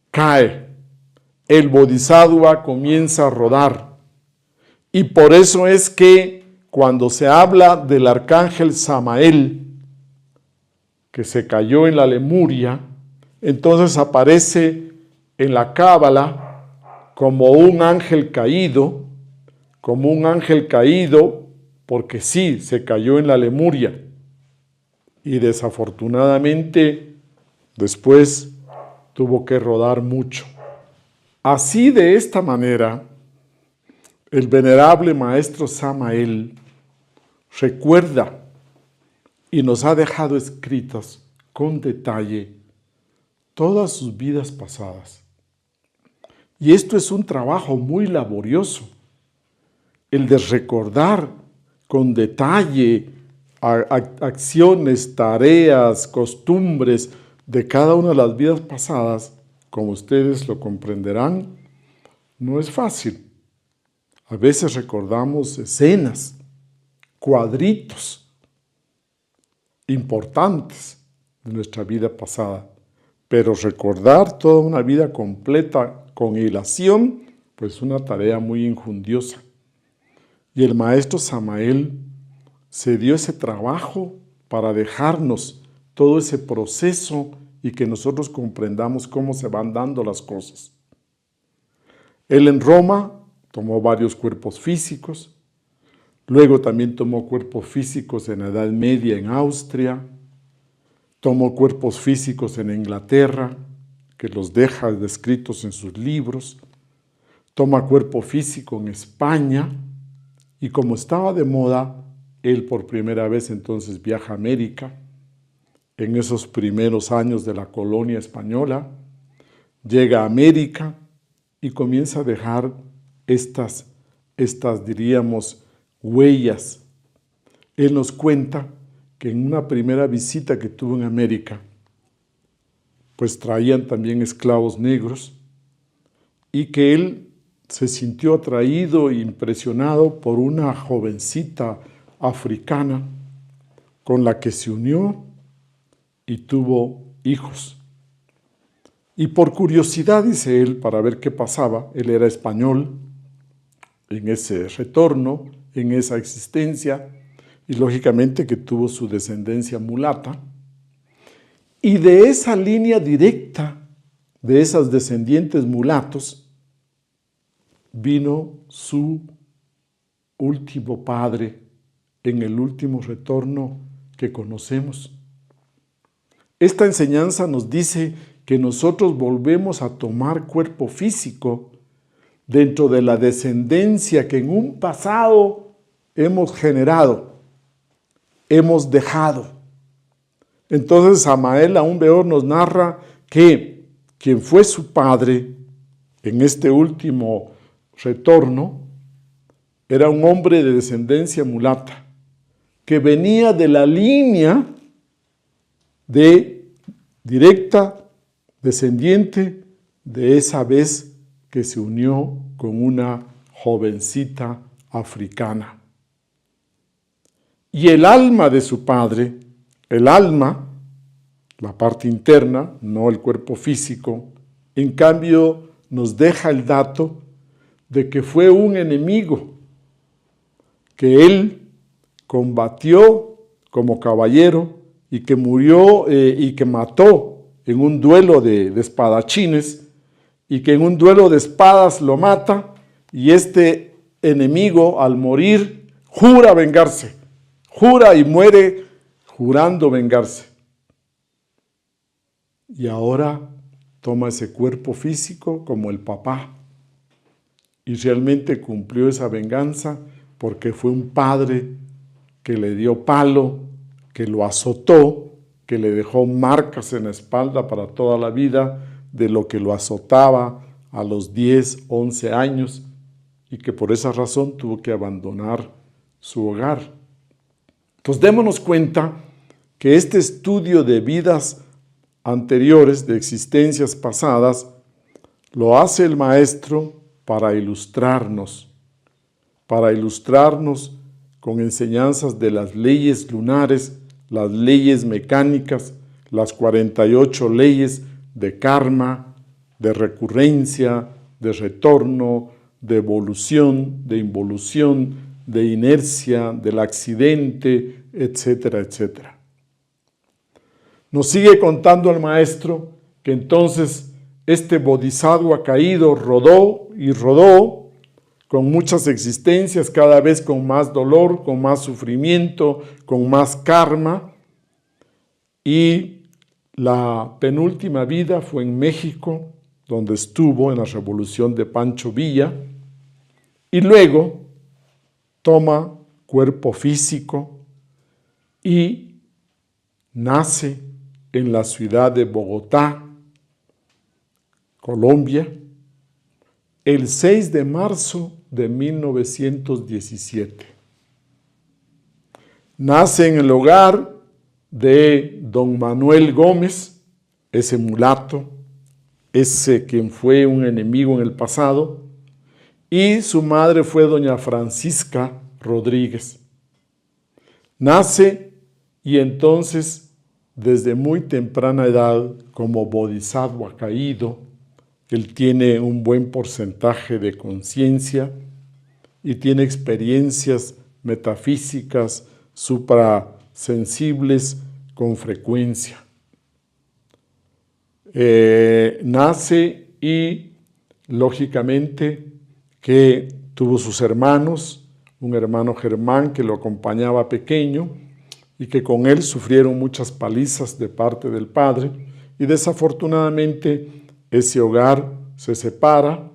cae, el Bodhisattva comienza a rodar, y por eso es que cuando se habla del arcángel Samael, que se cayó en la Lemuria, entonces aparece en la Cábala como un ángel caído, porque sí, se cayó en la Lemuria, y desafortunadamente después tuvo que rodar mucho. Así, de esta manera, el venerable maestro Samael recuerda y nos ha dejado escritas con detalle todas sus vidas pasadas. Y esto es un trabajo muy laborioso, el de recordar con detalle acciones, tareas, costumbres de cada una de las vidas pasadas. Como ustedes lo comprenderán, no es fácil. A veces recordamos escenas, cuadritos importantes de nuestra vida pasada, pero recordar toda una vida completa con hilación, pues es una tarea muy injundiosa. Y el maestro Samael se dio ese trabajo para dejarnos todo ese proceso y que nosotros comprendamos cómo se van dando las cosas. Él en Roma tomó varios cuerpos físicos, luego también tomó cuerpos físicos en la Edad Media en Austria, tomó cuerpos físicos en Inglaterra, que los deja descritos en sus libros, toma cuerpo físico en España, y como estaba de moda, él por primera vez entonces viaja a América, en esos primeros años de la colonia española, llega a América y comienza a dejar estas diríamos, huellas. Él nos cuenta que en una primera visita que tuvo en América, pues traían también esclavos negros, y que él se sintió atraído e impresionado por una jovencita africana con la que se unió y tuvo hijos. Y por curiosidad, dice él, para ver qué pasaba, él era español en ese retorno, en esa existencia, y lógicamente que tuvo su descendencia mulata, y de esa línea directa, de esas descendientes mulatos, vino su último padre en el último retorno que conocemos. Esta enseñanza nos dice que nosotros volvemos a tomar cuerpo físico dentro de la descendencia que en un pasado hemos generado, hemos dejado. Entonces Samael aún peor nos narra que quien fue su padre en este último retorno era un hombre de descendencia mulata que venía de la línea de directa descendiente de esa vez que se unió con una jovencita africana. Y el alma de su padre, el alma, la parte interna, no el cuerpo físico, en cambio nos deja el dato de que fue un enemigo, que él combatió como caballero y que murió y que mató en un duelo de espadachines, y que en un duelo de espadas lo mata, y este enemigo al morir jura vengarse, jura y muere jurando vengarse. Y ahora toma ese cuerpo físico como el papá, y realmente cumplió esa venganza porque fue un padre que le dio palo, que lo azotó, que le dejó marcas en la espalda para toda la vida de lo que lo azotaba a los 10, 11 años, y que por esa razón tuvo que abandonar su hogar. Entonces démonos cuenta que este estudio de vidas anteriores, de existencias pasadas, lo hace el maestro para ilustrarnos con enseñanzas de las leyes lunares, las leyes mecánicas, las 48 leyes de karma, de recurrencia, de retorno, de evolución, de involución, de inercia, del accidente, etcétera, etcétera. Nos sigue contando el maestro que entonces este bodhisattva caído rodó y rodó con muchas existencias, cada vez con más dolor, con más sufrimiento, con más karma, y la penúltima vida fue en México, donde estuvo en la revolución de Pancho Villa, y luego toma cuerpo físico y nace en la ciudad de Bogotá, Colombia, el 6 de marzo de 1917. Nace en el hogar de don Manuel Gómez, ese mulato, ese quien fue un enemigo en el pasado, y su madre fue doña Francisca Rodríguez. Nace y entonces, desde muy temprana edad, como bodhisattva caído, él tiene un buen porcentaje de conciencia y tiene experiencias metafísicas suprasensibles con frecuencia. Nace y, lógicamente, que tuvo sus hermanos, un hermano Germán que lo acompañaba pequeño y que con él sufrieron muchas palizas de parte del padre, y desafortunadamente ese hogar se separa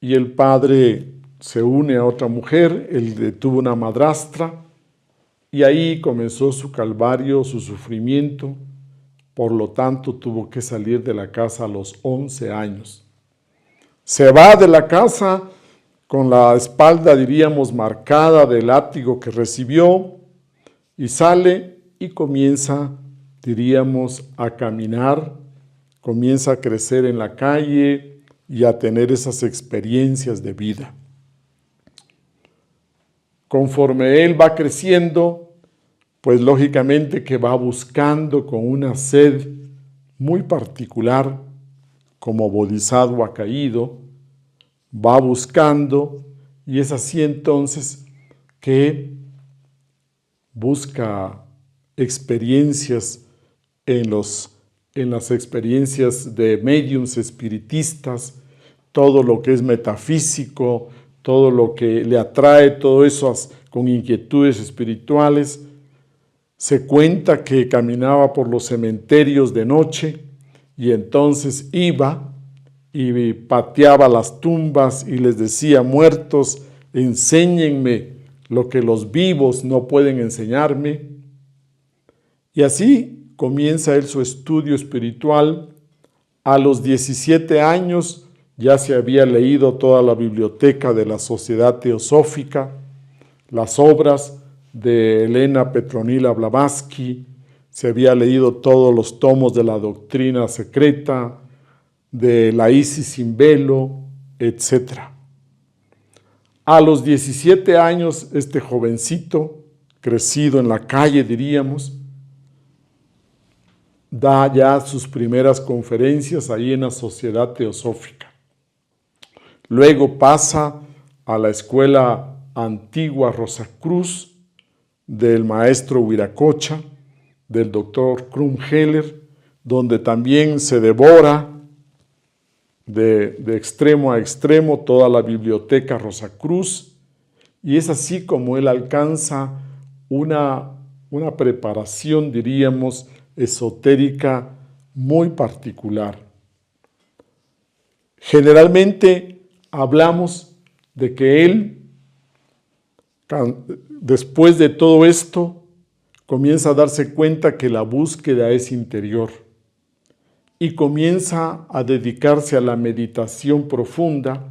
y el padre se une a otra mujer, él tuvo una madrastra, y ahí comenzó su calvario, su sufrimiento. Por lo tanto, tuvo que salir de la casa a los 11 años. Se va de la casa con la espalda, diríamos, marcada del látigo que recibió, y sale y comienza, diríamos, a caminar, comienza a crecer en la calle y a tener esas experiencias de vida. Conforme él va creciendo, pues lógicamente que va buscando con una sed muy particular, como bodhisattva caído, va buscando, y es así entonces que busca experiencias en las experiencias de médiums espiritistas, todo lo que es metafísico, todo lo que le atrae, todo eso con inquietudes espirituales. Se cuenta que caminaba por los cementerios de noche y entonces iba y pateaba las tumbas y les decía: muertos, enséñenme lo que los vivos no pueden enseñarme. Y así comienza él su estudio espiritual. A los 17 años ya se había leído toda la biblioteca de la Sociedad Teosófica, las obras de Elena Petronila Blavatsky, se había leído todos los tomos de la doctrina secreta, de la Isis sin velo, etc. A los 17 años, este jovencito, crecido en la calle, diríamos, da ya sus primeras conferencias ahí en la Sociedad Teosófica. Luego pasa a la Escuela Antigua Rosacruz, del maestro Huiracocha, del doctor Krumheller, donde también se devora de extremo a extremo toda la biblioteca Rosacruz, y es así como él alcanza una preparación, diríamos, esotérica muy particular. Generalmente hablamos de que él, después de todo esto, comienza a darse cuenta que la búsqueda es interior y comienza a dedicarse a la meditación profunda.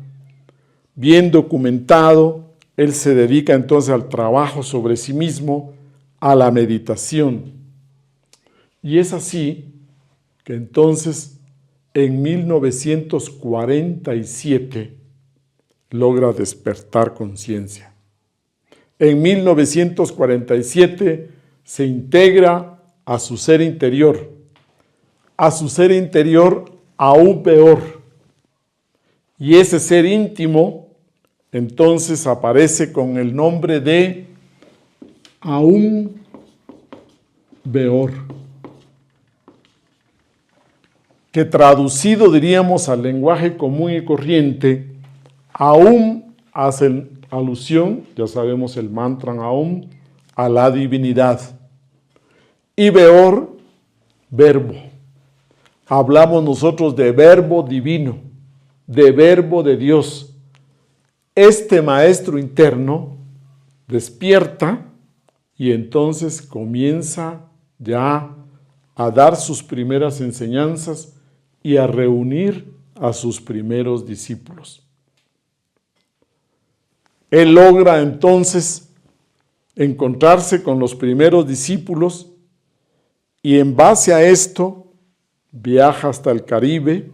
Bien documentado, él se dedica entonces al trabajo sobre sí mismo, a la meditación. Y es así que entonces en 1947 logra despertar conciencia. En 1947 se integra a su ser interior aún peor. Y ese ser íntimo entonces aparece con el nombre de Aún Beor, que traducido diríamos al lenguaje común y corriente, Aún hace alusión, ya sabemos el mantra Aún, a la divinidad. Y Beor, verbo. Hablamos nosotros de verbo divino, de verbo de Dios. Este maestro interno despierta y entonces comienza ya a dar sus primeras enseñanzas y a reunir a sus primeros discípulos. Él logra entonces encontrarse con los primeros discípulos y en base a esto viaja hasta el Caribe,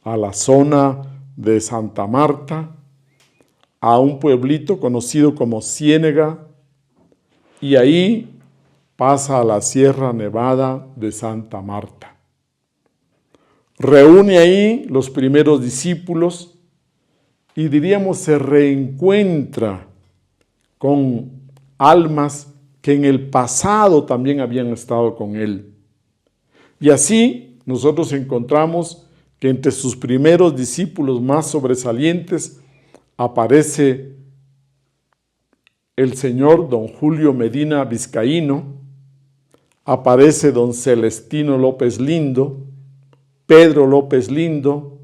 a la zona de Santa Marta, a un pueblito conocido como Ciénega, y ahí pasa a la Sierra Nevada de Santa Marta. Reúne ahí los primeros discípulos y diríamos se reencuentra con almas que en el pasado también habían estado con él. Y así nosotros encontramos que entre sus primeros discípulos más sobresalientes aparece el señor don Julio Medina Vizcaíno, aparece don Celestino López Lindo, Pedro López Lindo,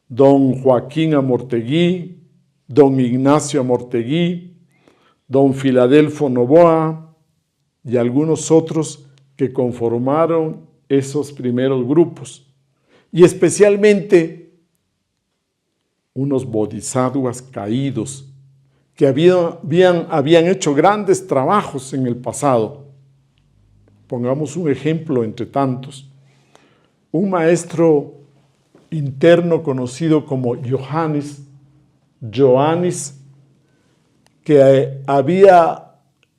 don Joaquín Amortegui, don Ignacio Amortegui, don Filadelfo Novoa y algunos otros que conformaron esos primeros grupos, y especialmente unos bodhisattvas caídos que habían hecho grandes trabajos en el pasado. Pongamos un ejemplo entre tantos. Un maestro interno conocido como Johannes, que había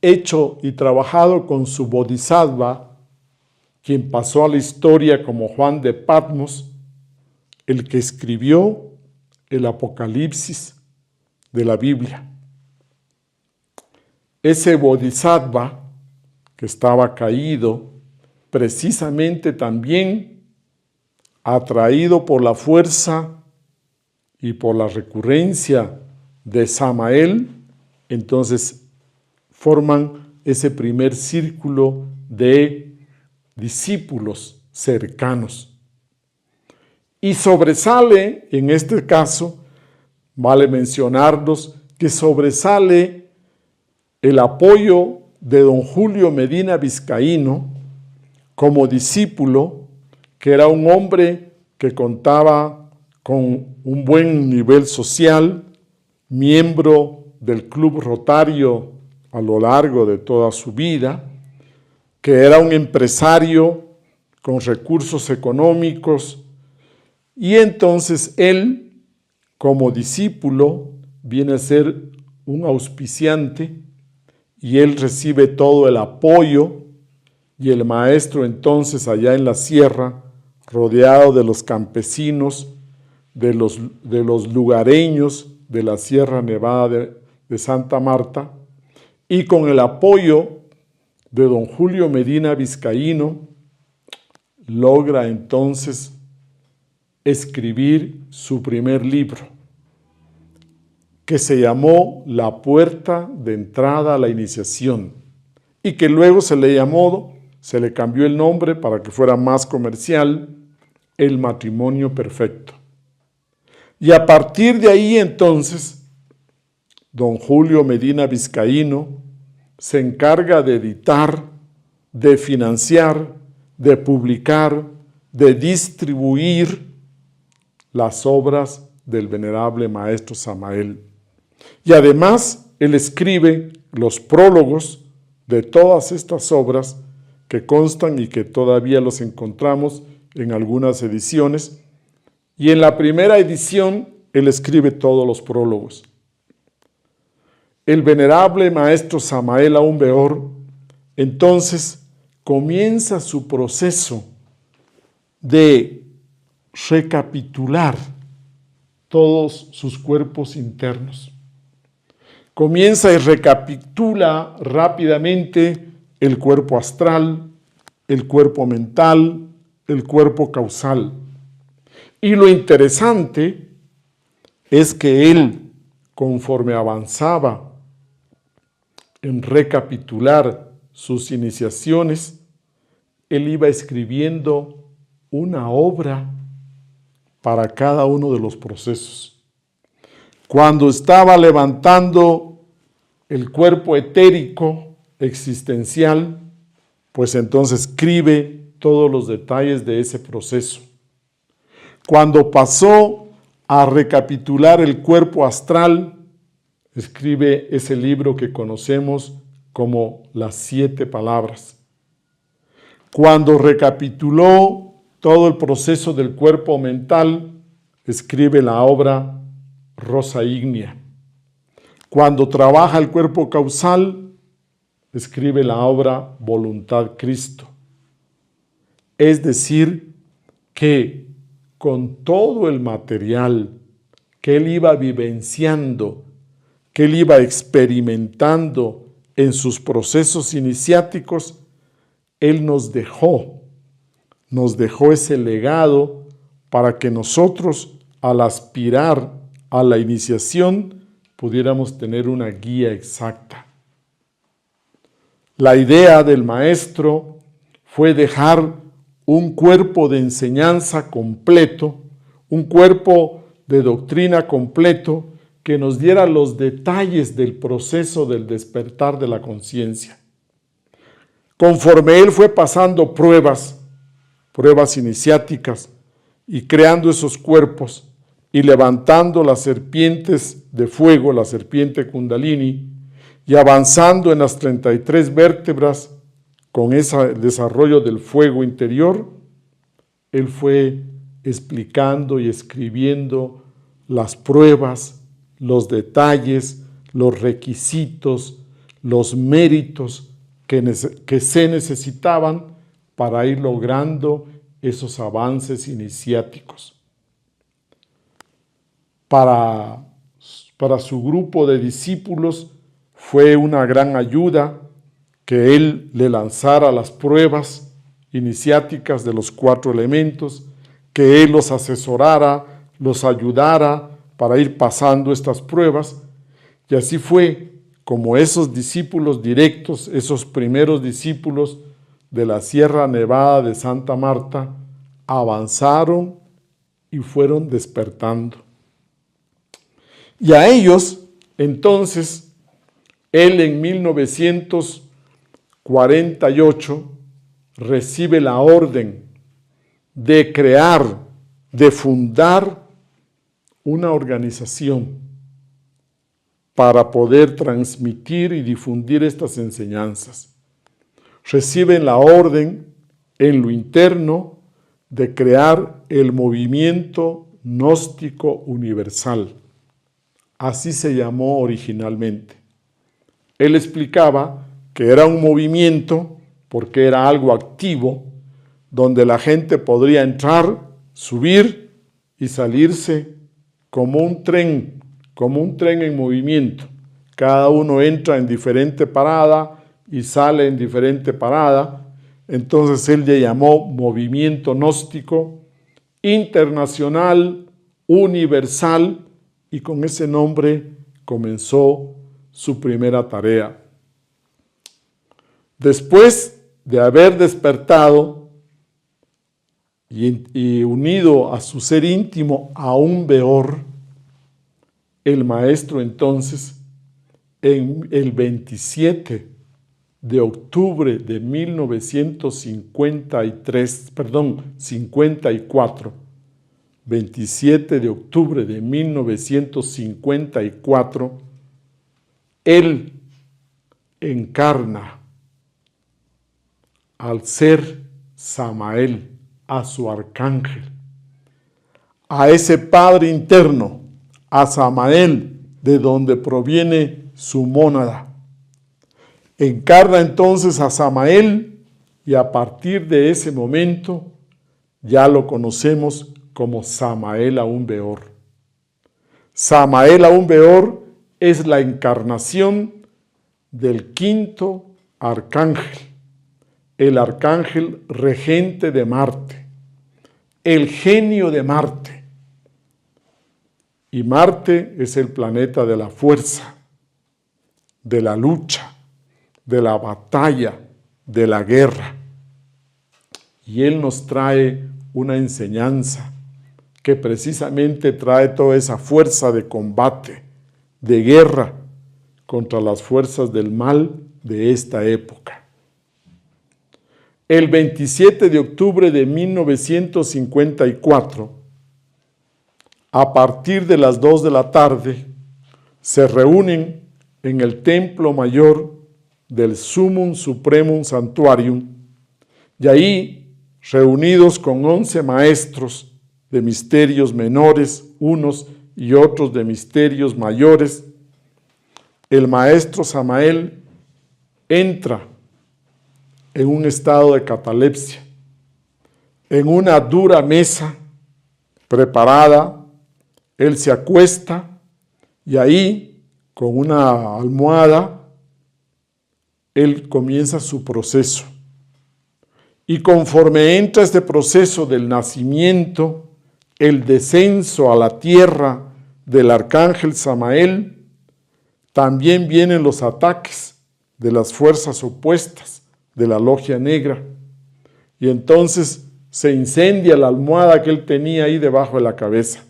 hecho y trabajado con su bodhisattva, quien pasó a la historia como Juan de Patmos, el que escribió el Apocalipsis de la Biblia. Ese bodhisattva que estaba caído, precisamente también atraído por la fuerza y por la recurrencia de Samael, entonces forman ese primer círculo de discípulos cercanos. Y sobresale, en este caso, vale mencionarlos, que sobresale el apoyo de don Julio Medina Vizcaíno como discípulo, que era un hombre que contaba con un buen nivel social, miembro del Club Rotario a lo largo de toda su vida, que era un empresario con recursos económicos, y entonces él, como discípulo, viene a ser un auspiciante, y él recibe todo el apoyo, y el maestro entonces allá en la sierra, rodeado de los campesinos, de los lugareños de la Sierra Nevada de Santa Marta, y con el apoyo de don Julio Medina Vizcaíno, logra entonces escribir su primer libro, que se llamó La puerta de entrada a la iniciación, y que luego se le cambió el nombre para que fuera más comercial, El matrimonio perfecto. Y a partir de ahí entonces, don Julio Medina Vizcaíno se encarga de editar, de financiar, de publicar, de distribuir las obras del venerable maestro Samael. Y además, él escribe los prólogos de todas estas obras que constan y que todavía los encontramos en algunas ediciones. Y en la primera edición, él escribe todos los prólogos. El venerable maestro Samael Aún Weor, entonces, comienza su proceso de recapitular todos sus cuerpos internos. Comienza y recapitula rápidamente el cuerpo astral, el cuerpo mental, el cuerpo causal. Y lo interesante es que él, conforme avanzaba en recapitular sus iniciaciones, él iba escribiendo una obra para cada uno de los procesos. Cuando estaba levantando el cuerpo etérico existencial, pues entonces escribe todos los detalles de ese proceso. Cuando pasó a recapitular el cuerpo astral, escribe ese libro que conocemos como Las 7 palabras. Cuando recapituló todo el proceso del cuerpo mental, escribe la obra Rosa Ígnea. Cuando trabaja el cuerpo causal, escribe la obra Voluntad Cristo. Es decir, que con todo el material que él iba vivenciando, que él iba experimentando en sus procesos iniciáticos, él nos dejó ese legado para que nosotros, al aspirar a la iniciación, pudiéramos tener una guía exacta. La idea del maestro fue dejar un cuerpo de enseñanza completo, un cuerpo de doctrina completo, que nos diera los detalles del proceso del despertar de la conciencia. Conforme él fue pasando pruebas iniciáticas y creando esos cuerpos y levantando las serpientes de fuego, la serpiente Kundalini, y avanzando en las 33 vértebras con ese desarrollo del fuego interior, él fue explicando y escribiendo las pruebas, los detalles, los requisitos, los méritos que se necesitaban para ir logrando esos avances iniciáticos. Para su grupo de discípulos fue una gran ayuda que él le lanzara las pruebas iniciáticas de los 4 elementos, que él los asesorara, los ayudara para ir pasando estas pruebas. Y así fue como esos discípulos directos, esos primeros discípulos de la Sierra Nevada de Santa Marta, avanzaron y fueron despertando. Y a ellos, entonces, él en 1948 recibe la orden de crear, de fundar una organización para poder transmitir y difundir estas enseñanzas. Reciben la orden en lo interno de crear el movimiento gnóstico universal. Así se llamó originalmente. Él explicaba que era un movimiento porque era algo activo, donde la gente podría entrar, subir y salirse como un tren en movimiento, cada uno entra en diferente parada y sale en diferente parada. Entonces él le llamó movimiento gnóstico internacional, universal, y con ese nombre comenzó su primera tarea. Después de haber despertado y unido a su ser íntimo aún peor, el maestro entonces, en el 27 de octubre de 54, 27 de octubre de 1954, él encarna al ser Samael, a su arcángel, a ese padre interno, a Samael, de donde proviene su mónada. Encarna entonces a Samael y a partir de ese momento ya lo conocemos como Samael aún peor. Samael aún peor es la encarnación del quinto arcángel, el arcángel regente de Marte, el genio de Marte. Y Marte es el planeta de la fuerza, de la lucha, de la batalla, de la guerra. Y él nos trae una enseñanza que precisamente trae toda esa fuerza de combate, de guerra contra las fuerzas del mal de esta época. El 27 de octubre de 1954, a partir de las 2 de la tarde, se reúnen en el Templo Mayor del Sumum Supremum Sanctuarium, y ahí, reunidos con 11 maestros de misterios menores, unos y otros de misterios mayores, el maestro Samael entra en un estado de catalepsia, en una dura mesa preparada, él se acuesta y ahí, con una almohada, él comienza su proceso. Y conforme entra este proceso del nacimiento, el descenso a la tierra del arcángel Samael, también vienen los ataques de las fuerzas opuestas de la logia negra. Y entonces se incendia la almohada que él tenía ahí debajo de la cabeza.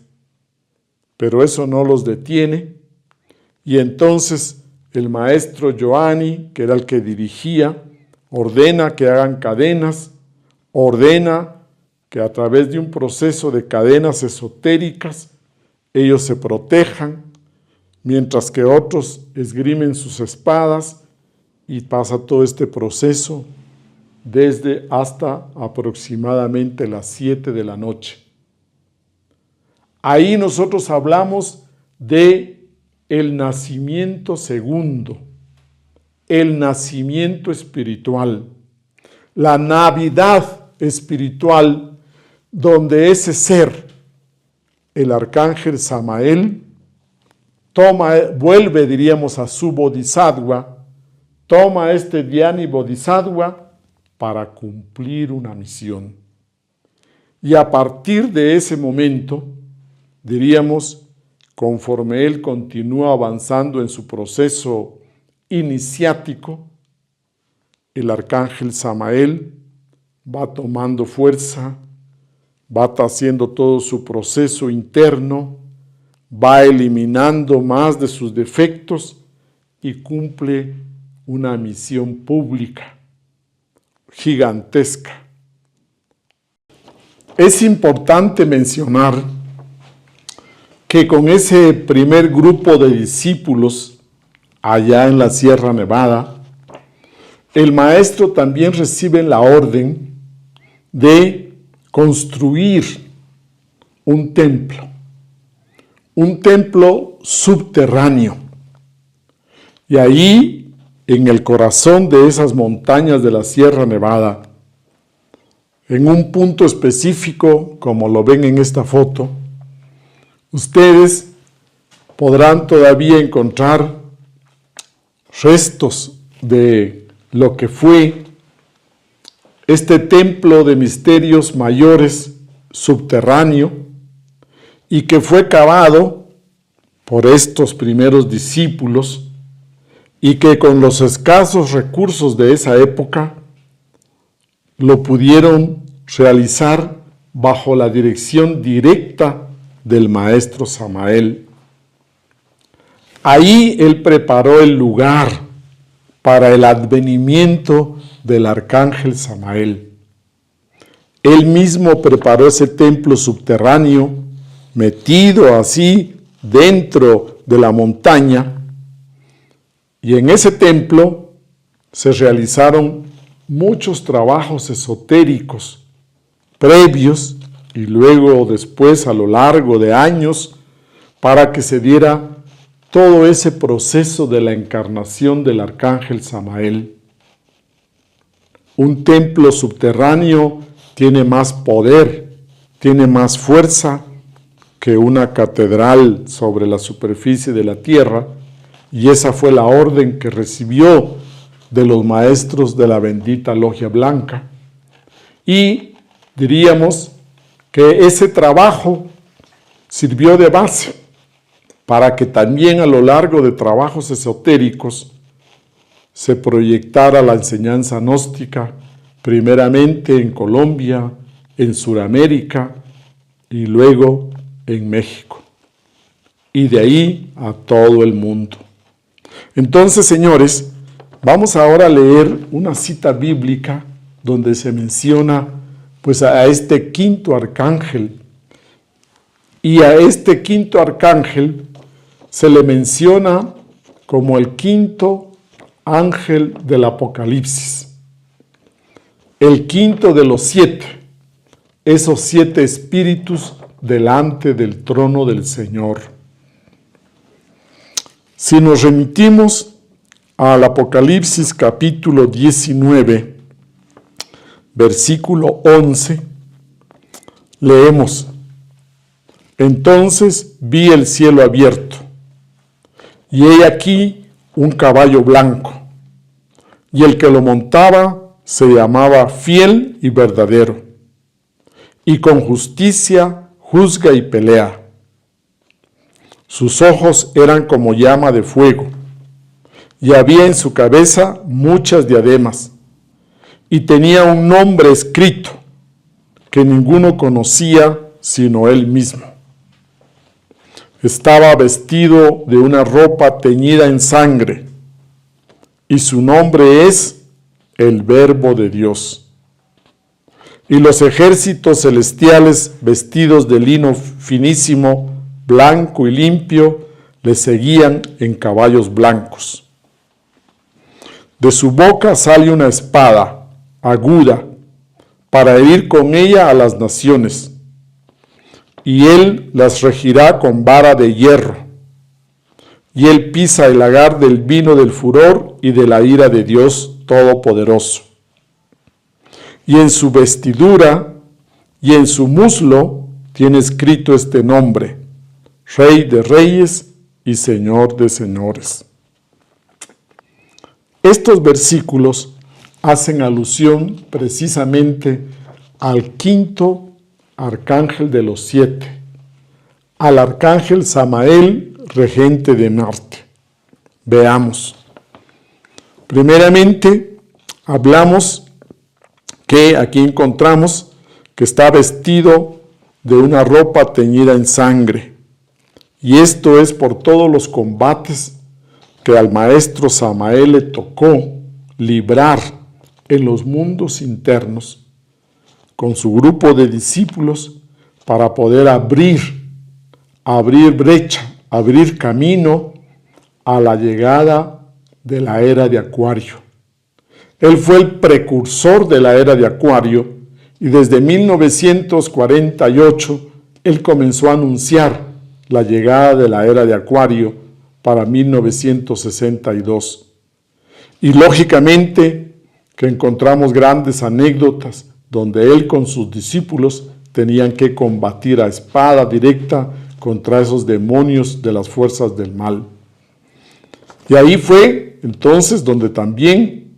Pero eso no los detiene. Y entonces el maestro Joanny, que era el que dirigía, ordena que hagan cadenas, ordena que a través de un proceso de cadenas esotéricas ellos se protejan, mientras que otros esgrimen sus espadas, y pasa todo este proceso desde hasta aproximadamente las 7 de la noche. Ahí nosotros hablamos de el nacimiento segundo, el nacimiento espiritual, la Navidad espiritual, donde ese ser, el arcángel Samael, vuelve, diríamos, a su bodhisattva, toma este Dhyani Bodhisattva para cumplir una misión. Y a partir de ese momento, diríamos, conforme él continúa avanzando en su proceso iniciático, el arcángel Samael va tomando fuerza, va haciendo todo su proceso interno, va eliminando más de sus defectos y cumple una misión pública gigantesca. Es importante mencionar que con ese primer grupo de discípulos allá en la Sierra Nevada, el maestro también recibe la orden de construir un templo subterráneo. Y ahí, en el corazón de esas montañas de la Sierra Nevada, en un punto específico, como lo ven en esta foto, ustedes podrán todavía encontrar restos de lo que fue este templo de misterios mayores subterráneo y que fue cavado por estos primeros discípulos y que con los escasos recursos de esa época lo pudieron realizar bajo la dirección directa del maestro Samael. Ahí él preparó el lugar para el advenimiento del arcángel Samael. Él mismo preparó ese templo subterráneo, metido así dentro de la montaña, y en ese templo se realizaron muchos trabajos esotéricos previos y luego después a lo largo de años para que se diera todo ese proceso de la encarnación del arcángel Samael. Un templo subterráneo tiene más poder, tiene más fuerza que una catedral sobre la superficie de la tierra, y esa fue la orden que recibió de los maestros de la bendita Logia Blanca. Y diríamos que ese trabajo sirvió de base para que también a lo largo de trabajos esotéricos se proyectara la enseñanza gnóstica, primeramente en Colombia, en Sudamérica y luego en México, y de ahí a todo el mundo. Entonces, señores, vamos ahora a leer una cita bíblica donde se menciona pues a este quinto arcángel, y a este quinto arcángel se le menciona como el quinto ángel del Apocalipsis, el quinto de los 7, esos 7 espíritus delante del trono del Señor. Si nos remitimos al Apocalipsis capítulo 19, versículo 11, leemos: Entonces vi el cielo abierto, y he aquí un caballo blanco, y el que lo montaba se llamaba Fiel y Verdadero, y con justicia juzga y pelea. Sus ojos eran como llama de fuego, y había en su cabeza muchas diademas, y tenía un nombre escrito que ninguno conocía sino él mismo. Estaba vestido de una ropa teñida en sangre, y su nombre es el Verbo de Dios. Y los ejércitos celestiales, vestidos de lino finísimo, blanco y limpio, le seguían en caballos blancos. De su boca sale una espada aguda para herir con ella a las naciones, y él las regirá con vara de hierro, y él pisa el lagar del vino del furor y de la ira de Dios Todopoderoso. Y en su vestidura y en su muslo tiene escrito este nombre: Rey de Reyes y Señor de Señores. Estos versículos hacen alusión precisamente al quinto arcángel de los 7, al arcángel Samael, regente de Marte. Veamos. Primeramente, hablamos que aquí encontramos que está vestido de una ropa teñida en sangre. Y esto es por todos los combates que al maestro Samael le tocó librar en los mundos internos con su grupo de discípulos para poder abrir brecha, abrir camino a la llegada de la era de Acuario. Él fue el precursor de la era de Acuario y desde 1948 él comenzó a anunciar la llegada de la era de Acuario para 1962. Y lógicamente que encontramos grandes anécdotas donde él con sus discípulos tenían que combatir a espada directa contra esos demonios de las fuerzas del mal. Y ahí fue entonces donde también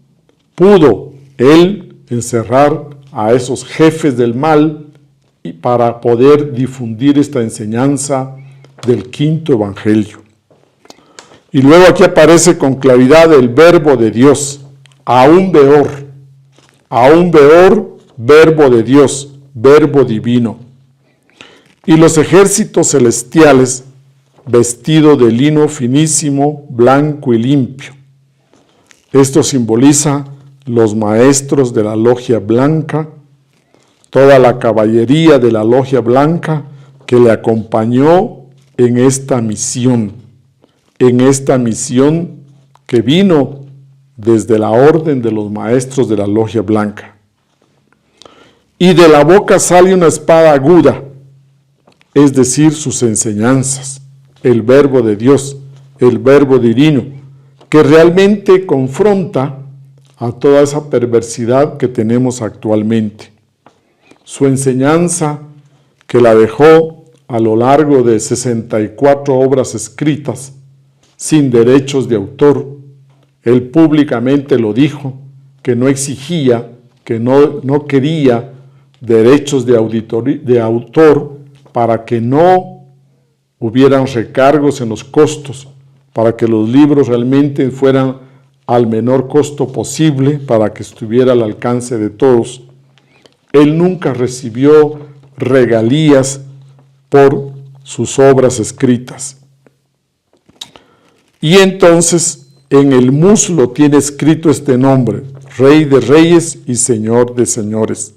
pudo él encerrar a esos jefes del mal y para poder difundir esta enseñanza del quinto evangelio. Y luego aquí aparece con claridad el verbo de Dios, aún peor, verbo de Dios, verbo divino. Y los ejércitos celestiales, vestido de lino finísimo, blanco y limpio. Esto simboliza los maestros de la logia blanca, toda la caballería de la logia blanca que le acompañó en esta misión que vino desde la orden de los maestros de la logia blanca. Y de la boca sale una espada aguda, es decir, sus enseñanzas, el verbo de Dios, el verbo divino, que realmente confronta a toda esa perversidad que tenemos actualmente. Su enseñanza, que la dejó a lo largo de 64 obras escritas, sin derechos de autor, él públicamente lo dijo, que no exigía, que no quería derechos de autor para que no hubieran recargos en los costos, para que los libros realmente fueran al menor costo posible, para que estuviera al alcance de todos. Él nunca recibió regalías por sus obras escritas. Y entonces en el muslo tiene escrito este nombre, Rey de Reyes y Señor de Señores.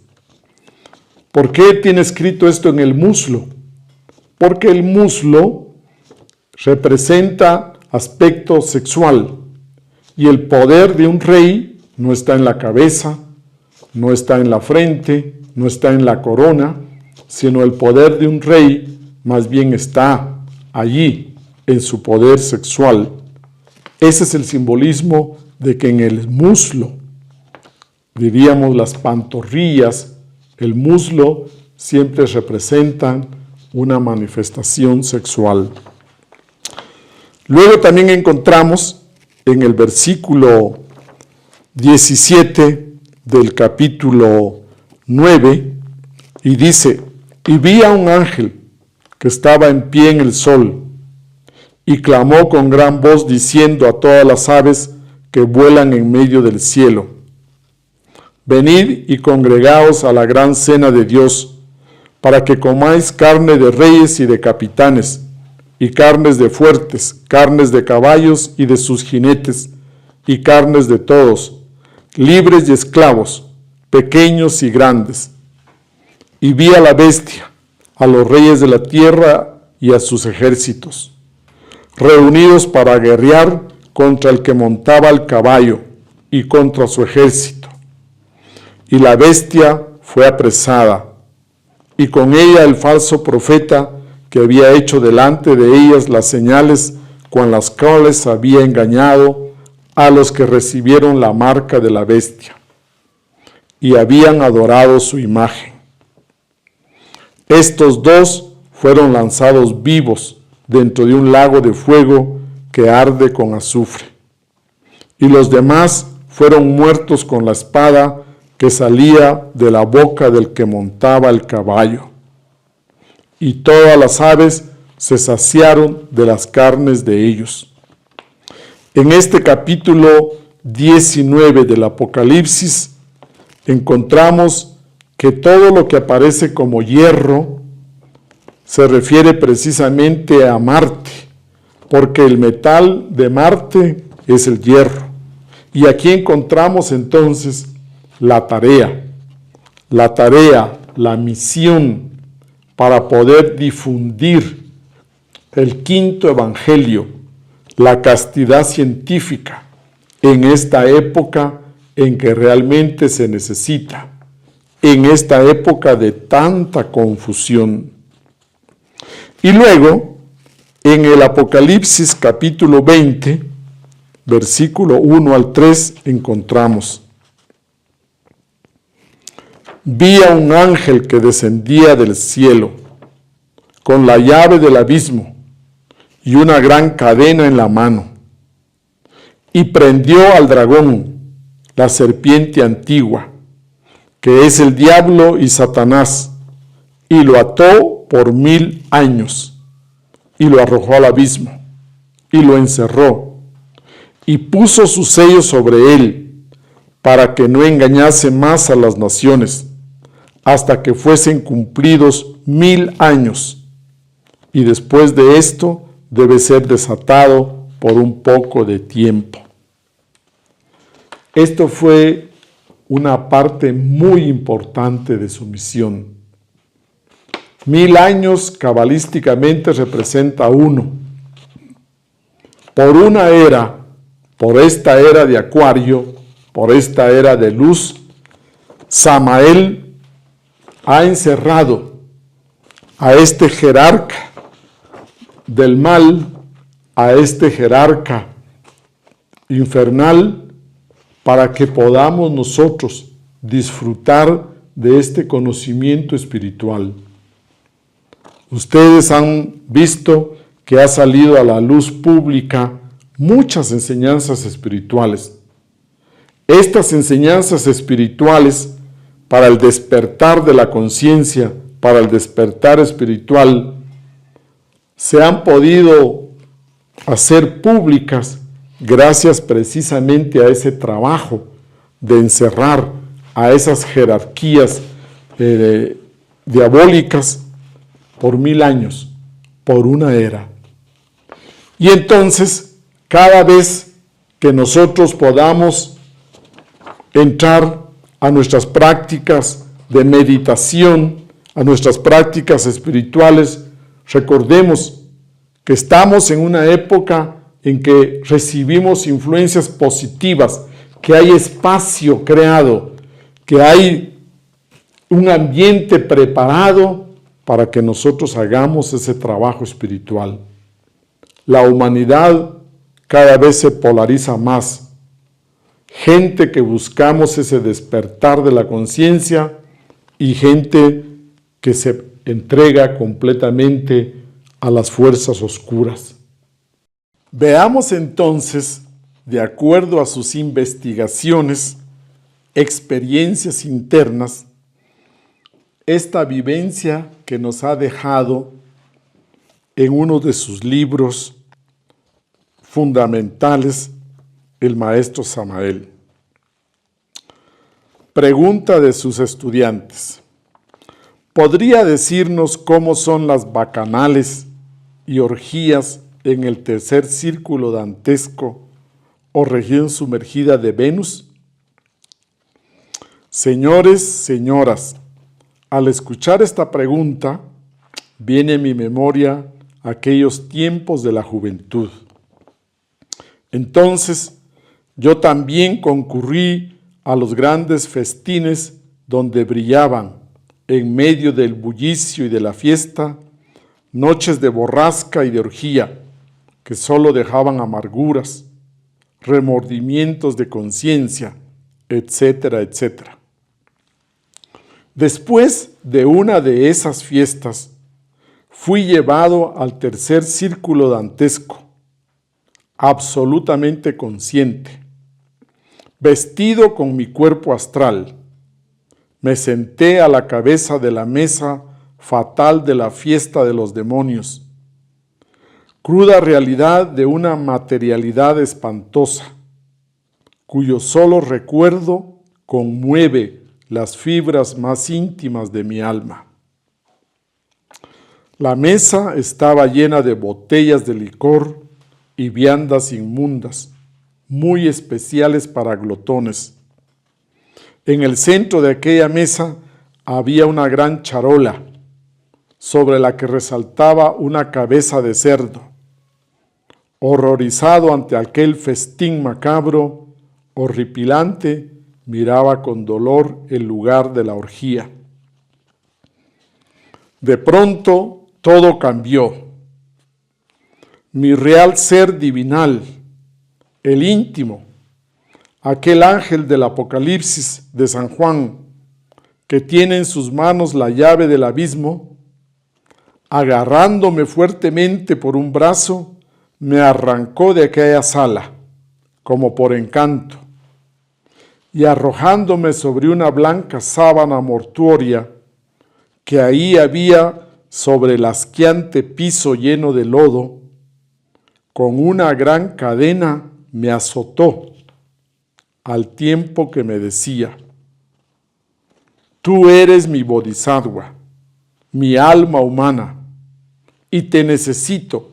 ¿Por qué tiene escrito esto en el muslo? Porque el muslo representa aspecto sexual y el poder de un rey no está en la cabeza, no está en la frente, no está en la corona, sino el poder de un rey más bien está allí, en su poder sexual. Ese es el simbolismo de que en el muslo, diríamos las pantorrillas, el muslo siempre representan una manifestación sexual. Luego también encontramos en el versículo 17 del capítulo 9, y dice: y vi a un ángel que estaba en pie en el sol, y clamó con gran voz diciendo a todas las aves que vuelan en medio del cielo: venid y congregaos a la gran cena de Dios, para que comáis carne de reyes y de capitanes, y carnes de fuertes, carnes de caballos y de sus jinetes, y carnes de todos, libres y esclavos, pequeños y grandes. Y vi a la bestia, a los reyes de la tierra y a sus ejércitos, reunidos para guerrear contra el que montaba el caballo y contra su ejército. Y la bestia fue apresada, y con ella el falso profeta que había hecho delante de ellas las señales con las cuales había engañado a los que recibieron la marca de la bestia y habían adorado su imagen. Estos dos fueron lanzados vivos dentro de un lago de fuego que arde con azufre. Y los demás fueron muertos con la espada que salía de la boca del que montaba el caballo. Y todas las aves se saciaron de las carnes de ellos. En este capítulo 19 del Apocalipsis encontramos que todo lo que aparece como hierro se refiere precisamente a Marte, porque el metal de Marte es el hierro. Y aquí encontramos entonces la tarea, la misión para poder difundir el quinto evangelio, la castidad científica, en esta época en que realmente se necesita, en esta época de tanta confusión. Y luego, en el Apocalipsis capítulo 20, versículo 1 al 3, encontramos: vi a un ángel que descendía del cielo, con la llave del abismo y una gran cadena en la mano. y prendió al dragón, la serpiente antigua, que es el diablo y Satanás, y lo ató por 1000 años, y lo arrojó al abismo, y lo encerró, y puso su sello sobre él, para que no engañase más a las naciones, hasta que fuesen cumplidos 1000 años, y después de esto debe ser desatado por un poco de tiempo. Esto fue una parte muy importante de su misión. 1000 años cabalísticamente representa uno. Por una era, por esta era de Acuario, por esta era de luz, Samael ha encerrado a este jerarca del mal, a este jerarca infernal, para que podamos nosotros disfrutar de este conocimiento espiritual. Ustedes han visto que ha salido a la luz pública muchas enseñanzas espirituales. Estas enseñanzas espirituales para el despertar de la conciencia, para el despertar espiritual, se han podido hacer públicas gracias precisamente a ese trabajo de encerrar a esas jerarquías diabólicas por 1000 años, por una era. Y entonces, cada vez que nosotros podamos entrar a nuestras prácticas de meditación, a nuestras prácticas espirituales, recordemos que estamos en una época en que recibimos influencias positivas, que hay espacio creado, que hay un ambiente preparado para que nosotros hagamos ese trabajo espiritual. La humanidad cada vez se polariza más. Gente que buscamos ese despertar de la conciencia y gente que se entrega completamente a las fuerzas oscuras. Veamos entonces, de acuerdo a sus investigaciones, experiencias internas, esta vivencia que nos ha dejado en uno de sus libros fundamentales, el maestro Samael. Pregunta de sus estudiantes: ¿podría decirnos cómo son las bacanales y orgías en el tercer círculo dantesco o región sumergida de Venus? Señores, señoras, al escuchar esta pregunta, viene a mi memoria aquellos tiempos de la juventud. Entonces, yo también concurrí a los grandes festines donde brillaban, en medio del bullicio y de la fiesta, noches de borrasca y de orgía, que solo dejaban amarguras, remordimientos de conciencia, etcétera, etcétera. Después de una de esas fiestas, fui llevado al tercer círculo dantesco, absolutamente consciente, vestido con mi cuerpo astral. Me senté a la cabeza de la mesa fatal de la fiesta de los demonios, cruda realidad de una materialidad espantosa, cuyo solo recuerdo conmueve las fibras más íntimas de mi alma. La mesa estaba llena de botellas de licor y viandas inmundas, muy especiales para glotones. En el centro de aquella mesa había una gran charola, sobre la que resaltaba una cabeza de cerdo. Horrorizado ante aquel festín macabro, horripilante, miraba con dolor el lugar de la orgía. De pronto todo cambió. Mi real ser divinal, el íntimo, aquel ángel del Apocalipsis de San Juan, que tiene en sus manos la llave del abismo, agarrándome fuertemente por un brazo, me arrancó de aquella sala, como por encanto, y arrojándome sobre una blanca sábana mortuoria que ahí había sobre el asqueante piso lleno de lodo, con una gran cadena me azotó, al tiempo que me decía: tú eres mi bodhisattva, mi alma humana, y te necesito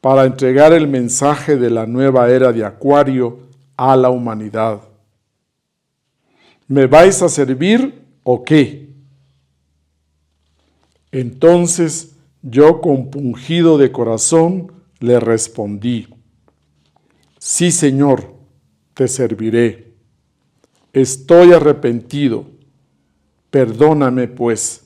para entregar el mensaje de la nueva era de Acuario a la humanidad. ¿Me vais a servir o qué? Entonces yo, compungido de corazón, le respondí: sí, Señor, te serviré. Estoy arrepentido. Perdóname, pues.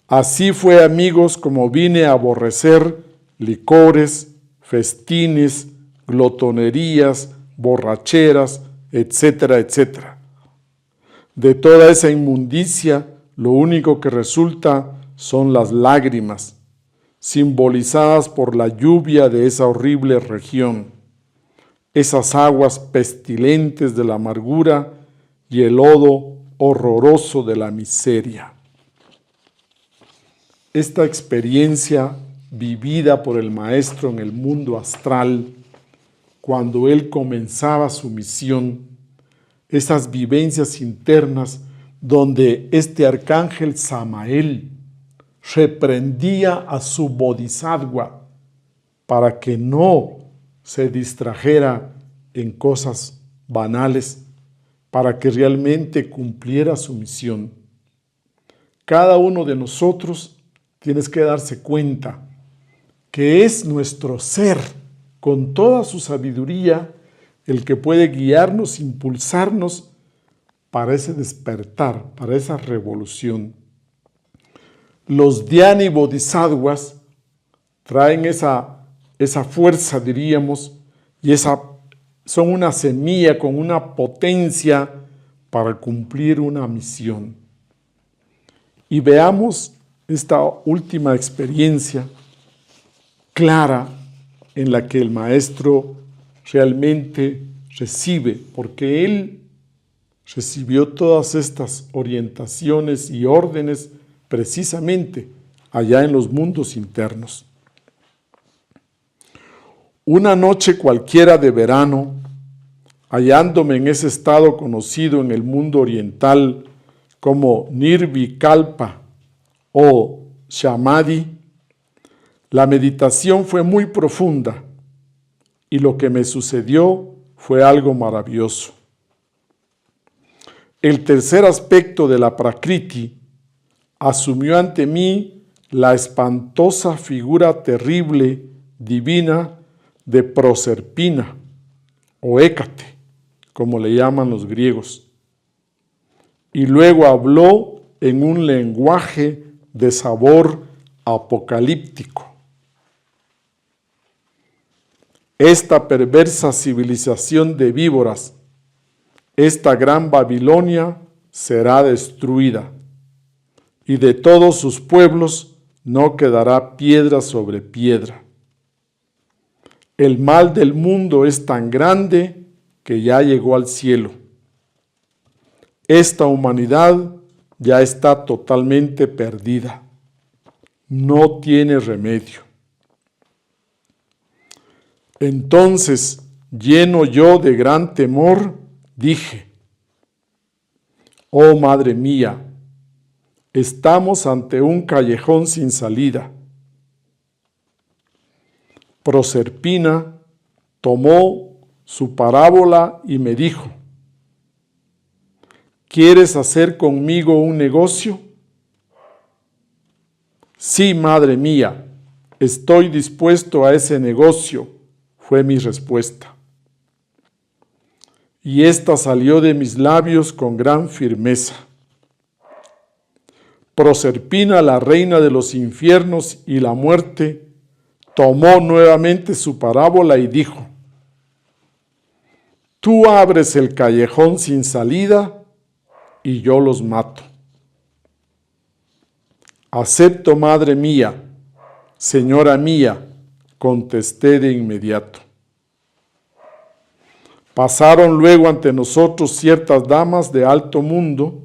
Así fue, amigos, como vine a aborrecer licores, festines, glotonerías, borracheras, etcétera, etcétera. De toda esa inmundicia, lo único que resulta son las lágrimas, simbolizadas por la lluvia de esa horrible región, esas aguas pestilentes de la amargura y el lodo horroroso de la miseria. Esta experiencia vivida por el maestro en el mundo astral, cuando él comenzaba su misión, esas vivencias internas donde este arcángel Samael reprendía a su bodhisattva para que no se distrajera en cosas banales, para que realmente cumpliera su misión. Cada uno de nosotros tienes que darse cuenta que es nuestro ser, con toda su sabiduría, el que puede guiarnos, impulsarnos para ese despertar, para esa revolución. Los Dhyani Bodhisattvas traen esa fuerza, diríamos, y son una semilla con una potencia para cumplir una misión. Y veamos esta última experiencia clara en la que el maestro realmente recibe, porque él recibió todas estas orientaciones y órdenes precisamente allá en los mundos internos. Una noche cualquiera de verano, hallándome en ese estado conocido en el mundo oriental como Nirvikalpa o Samadhi, la meditación fue muy profunda y lo que me sucedió fue algo maravilloso. El tercer aspecto de la Prakriti asumió ante mí la espantosa figura terrible, divina, de Proserpina o Hécate, como le llaman los griegos, y luego habló en un lenguaje de sabor apocalíptico. Esta perversa civilización de víboras, esta gran Babilonia, será destruida, y de todos sus pueblos no quedará piedra sobre piedra. El mal del mundo es tan grande que ya llegó al cielo. Esta humanidad ya está totalmente perdida. No tiene remedio. Entonces, lleno yo de gran temor, dije: oh madre mía, estamos ante un callejón sin salida. Proserpina tomó su parábola y me dijo: ¿quieres hacer conmigo un negocio? Sí, madre mía, estoy dispuesto a ese negocio, fue mi respuesta. Y esta salió de mis labios con gran firmeza. Proserpina, la reina de los infiernos y la muerte, tomó nuevamente su parábola y dijo: tú abres el callejón sin salida y yo los mato. Acepto, madre mía, señora mía, contesté de inmediato. Pasaron luego ante nosotros ciertas damas de alto mundo.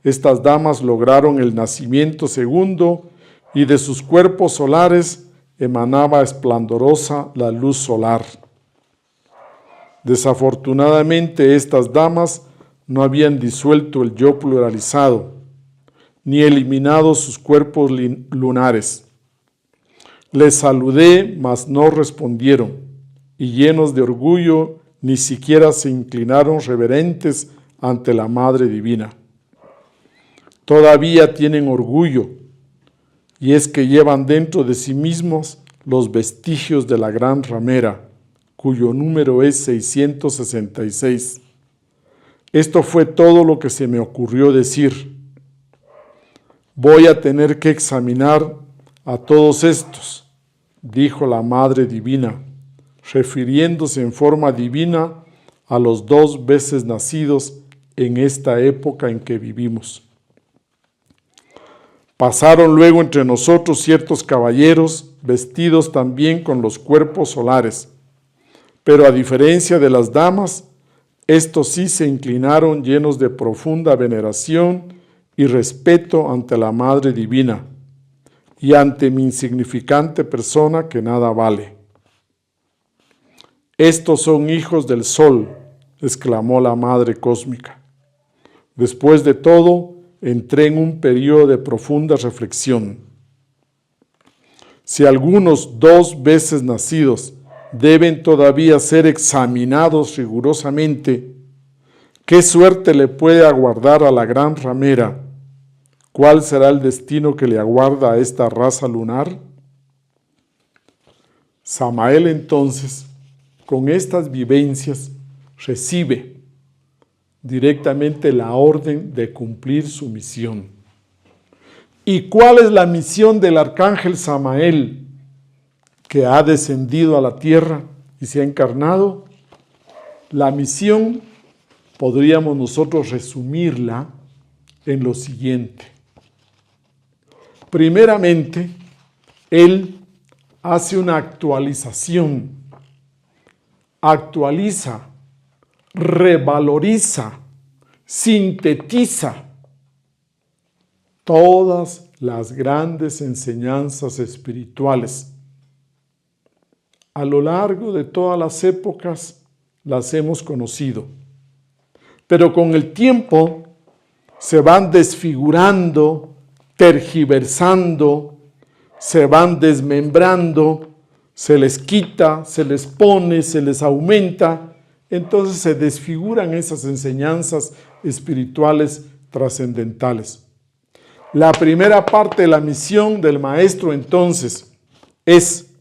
Estas damas lograron el nacimiento segundo, y de sus cuerpos solares emanaba esplendorosa la luz solar. Desafortunadamente, estas damas no habían disuelto el yo pluralizado, ni eliminado sus cuerpos lunares. Les saludé, mas no respondieron, y llenos de orgullo, ni siquiera se inclinaron reverentes ante la Madre Divina. Todavía tienen orgullo, y es que llevan dentro de sí mismos los vestigios de la gran ramera, cuyo número es 666. Esto fue todo lo que se me ocurrió decir. Voy a tener que examinar a todos estos, dijo la Madre Divina, refiriéndose en forma divina a los 2 veces nacidos en esta época en que vivimos. Pasaron luego entre nosotros ciertos caballeros, vestidos también con los cuerpos solares, pero a diferencia de las damas, estos sí se inclinaron llenos de profunda veneración y respeto ante la Madre Divina y ante mi insignificante persona que nada vale. Estos son hijos del sol, exclamó la Madre Cósmica. Después de todo, entré en un periodo de profunda reflexión. Si algunos 2 veces nacidos deben todavía ser examinados rigurosamente, ¿qué suerte le puede aguardar a la gran ramera? ¿Cuál será el destino que le aguarda a esta raza lunar? Samael entonces, con estas vivencias, recibe directamente la orden de cumplir su misión. ¿Y cuál es la misión del arcángel Samael, que ha descendido a la tierra y se ha encarnado? La misión podríamos nosotros resumirla en lo siguiente. Primeramente, él hace una actualización, actualiza, revaloriza, sintetiza todas las grandes enseñanzas espirituales. A lo largo de todas las épocas las hemos conocido, pero con el tiempo se van desfigurando, tergiversando, se van desmembrando, se les quita, se les pone, se les aumenta, entonces se desfiguran esas enseñanzas espirituales trascendentales. La primera parte de la misión del maestro entonces es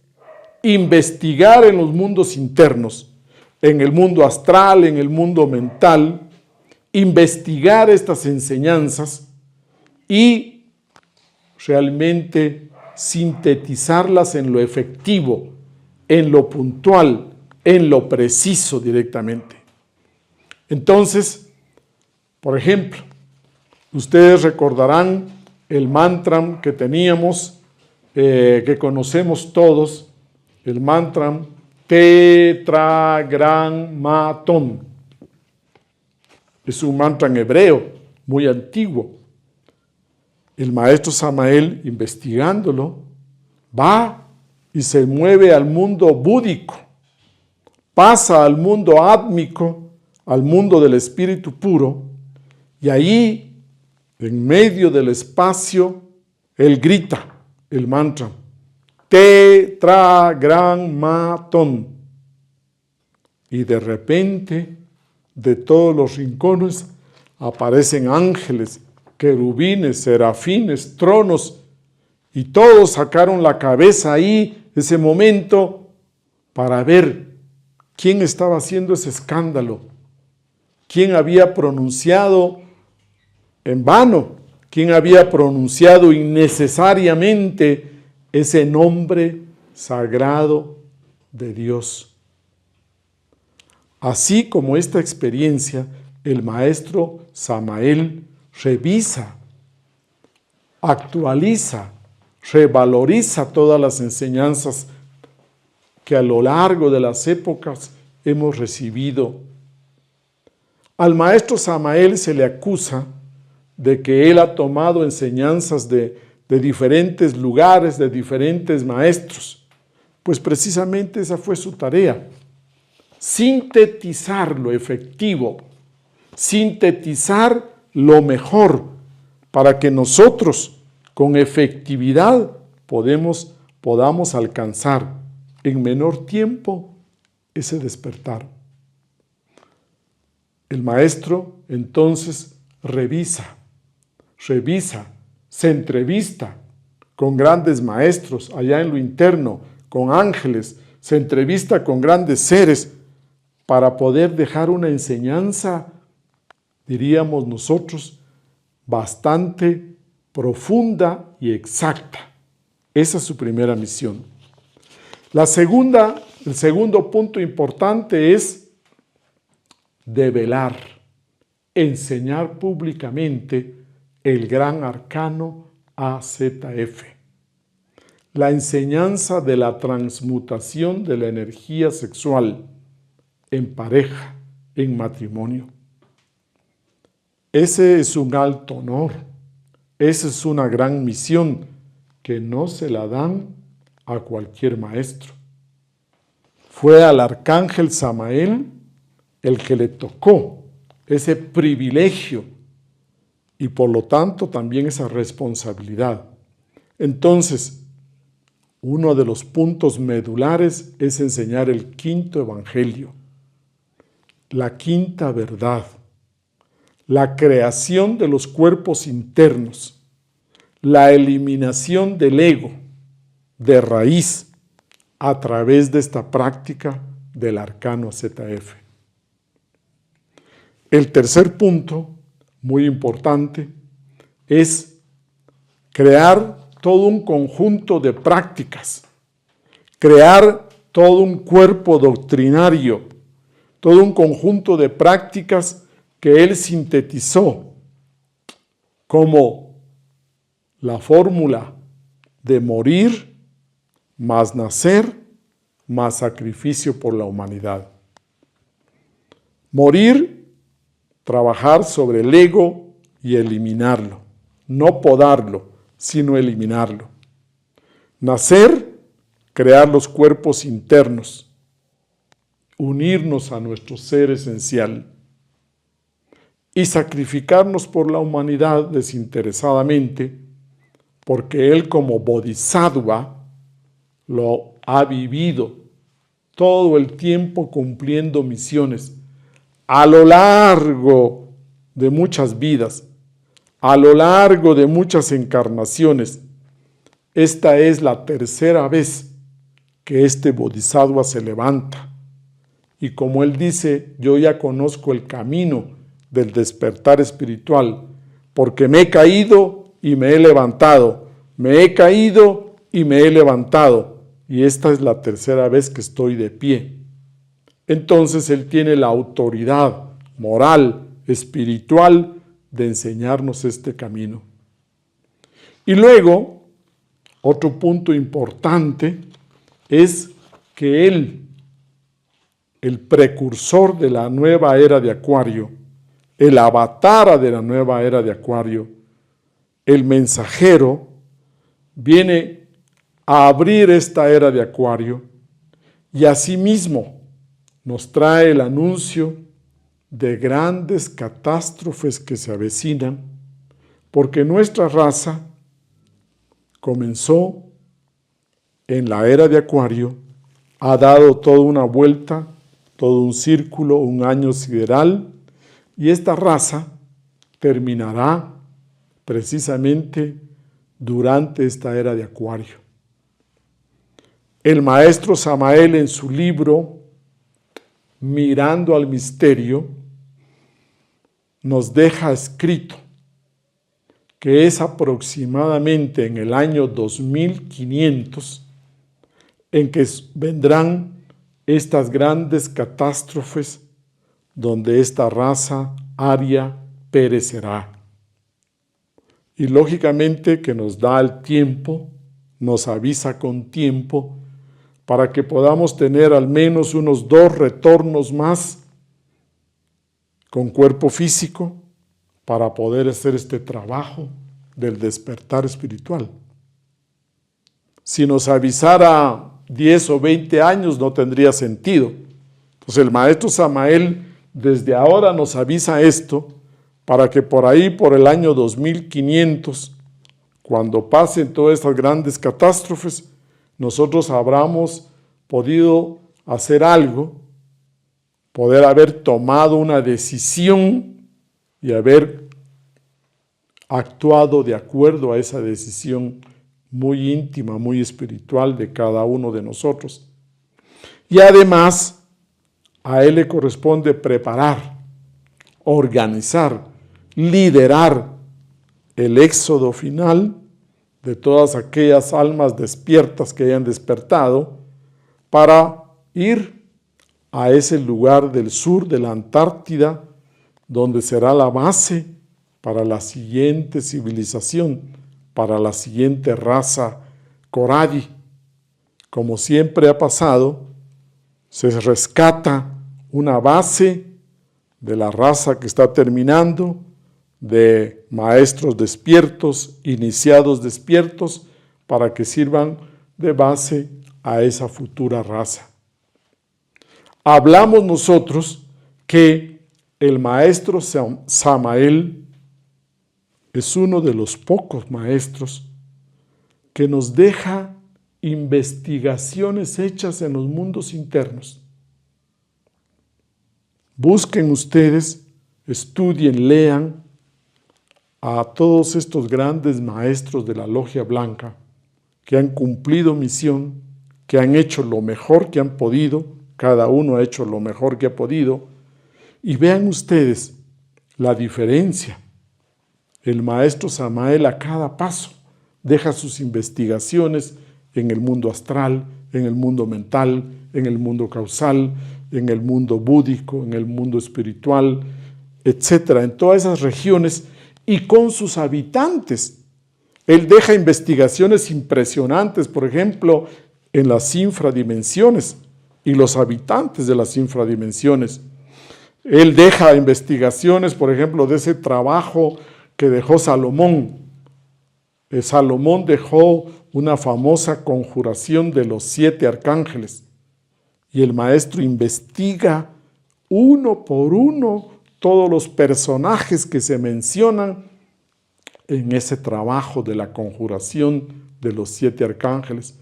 investigar en los mundos internos, en el mundo astral, en el mundo mental, investigar estas enseñanzas y realmente sintetizarlas en lo efectivo, en lo puntual, en lo preciso directamente. Entonces, por ejemplo, ustedes recordarán el mantra que teníamos, que conocemos todos, el mantra Tetragrammaton. Es un mantra en hebreo, muy antiguo. El maestro Samael, investigándolo, va y se mueve al mundo búdico, pasa al mundo átmico, al mundo del espíritu puro, y ahí, en medio del espacio, él grita el mantra, Tetragrammaton. Y de repente, de todos los rincones, aparecen ángeles, querubines, serafines, tronos, y todos sacaron la cabeza ahí, ese momento, para ver quién estaba haciendo ese escándalo, quién había pronunciado en vano, quién había pronunciado innecesariamente ese nombre sagrado de Dios. Así como esta experiencia, el maestro Samael revisa, actualiza, revaloriza todas las enseñanzas que a lo largo de las épocas hemos recibido Al maestro Samael se le acusa de que él ha tomado enseñanzas de diferentes lugares, de diferentes maestros. Pues precisamente esa fue su tarea. Sintetizar lo efectivo, sintetizar lo mejor, para que nosotros con efectividad podamos alcanzar en menor tiempo ese despertar. El maestro entonces revisa, se entrevista con grandes maestros allá en lo interno, con ángeles, se entrevista con grandes seres para poder dejar una enseñanza, diríamos nosotros, bastante profunda y exacta. Esa es su primera misión. El segundo punto importante es develar, enseñar públicamente el gran arcano AZF, la enseñanza de la transmutación de la energía sexual en pareja, en matrimonio. Ese es un alto honor, esa es una gran misión que no se la dan a cualquier maestro. Fue al arcángel Samael el que le tocó ese privilegio y por lo tanto también esa responsabilidad. Entonces, uno de los puntos medulares es enseñar el quinto evangelio, la quinta verdad, la creación de los cuerpos internos, la eliminación del ego de raíz a través de esta práctica del arcano ZF. El tercer punto, muy importante, es crear todo un conjunto de prácticas, crear todo un cuerpo doctrinario, todo un conjunto de prácticas que él sintetizó como la fórmula de morir, más nacer, más sacrificio por la humanidad. Morir, trabajar sobre el ego y eliminarlo, no podarlo, sino eliminarlo. Nacer, crear los cuerpos internos, unirnos a nuestro ser esencial y sacrificarnos por la humanidad desinteresadamente, porque él como bodhisattva lo ha vivido todo el tiempo cumpliendo misiones a lo largo de muchas vidas, a lo largo de muchas encarnaciones. Esta es la tercera vez que este bodhisattva se levanta. Y como él dice, yo ya conozco el camino del despertar espiritual, porque me he caído y me he levantado, me he caído y me he levantado, y esta es la tercera vez que estoy de pie. Entonces él tiene la autoridad moral, espiritual, de enseñarnos este camino. Y luego, otro punto importante es que él, el precursor de la nueva era de Acuario, el avatar de la nueva era de Acuario, el mensajero, viene a abrir esta era de Acuario y asimismo nos trae el anuncio de grandes catástrofes que se avecinan, porque nuestra raza comenzó en la era de Acuario, ha dado toda una vuelta, todo un círculo, un año sideral, y esta raza terminará precisamente durante esta era de Acuario. El maestro Samael en su libro Mirando al Misterio nos deja escrito que es aproximadamente en el año 2500 en que vendrán estas grandes catástrofes donde esta raza aria perecerá. Y lógicamente que nos da el tiempo, nos avisa con tiempo, para que podamos tener al menos unos 2 retornos más con cuerpo físico para poder hacer este trabajo del despertar espiritual. Si nos avisara 10 o 20 años no tendría sentido. Entonces el maestro Samael desde ahora nos avisa esto para que por ahí, por el año 2500, cuando pasen todas estas grandes catástrofes, nosotros habramos podido hacer algo, poder haber tomado una decisión y haber actuado de acuerdo a esa decisión muy íntima, muy espiritual de cada uno de nosotros. Y además, a él le corresponde preparar, organizar, liderar el éxodo final de todas aquellas almas despiertas que hayan despertado para ir a ese lugar del sur de la Antártida, donde será la base para la siguiente civilización, para la siguiente raza Coradi. Como siempre ha pasado, se rescata una base de la raza que está terminando, de maestros despiertos, iniciados despiertos, para que sirvan de base a esa futura raza. Hablamos nosotros que el maestro Samael es uno de los pocos maestros que nos deja investigaciones hechas en los mundos internos. Busquen ustedes, estudien, lean a todos estos grandes maestros de la Logia Blanca que han cumplido misión, que han hecho lo mejor que han podido, cada uno ha hecho lo mejor que ha podido, y vean ustedes la diferencia. El maestro Samael a cada paso deja sus investigaciones en el mundo astral, en el mundo mental, en el mundo causal, en el mundo búdico, en el mundo espiritual, etcétera, en todas esas regiones y con sus habitantes. Él deja investigaciones impresionantes, por ejemplo, en las infradimensiones y los habitantes de las infradimensiones. Él deja investigaciones, por ejemplo, de ese trabajo que dejó Salomón. Salomón dejó una famosa conjuración de los 7 arcángeles y el maestro investiga uno por uno todos los personajes que se mencionan en ese trabajo de la conjuración de los 7 arcángeles,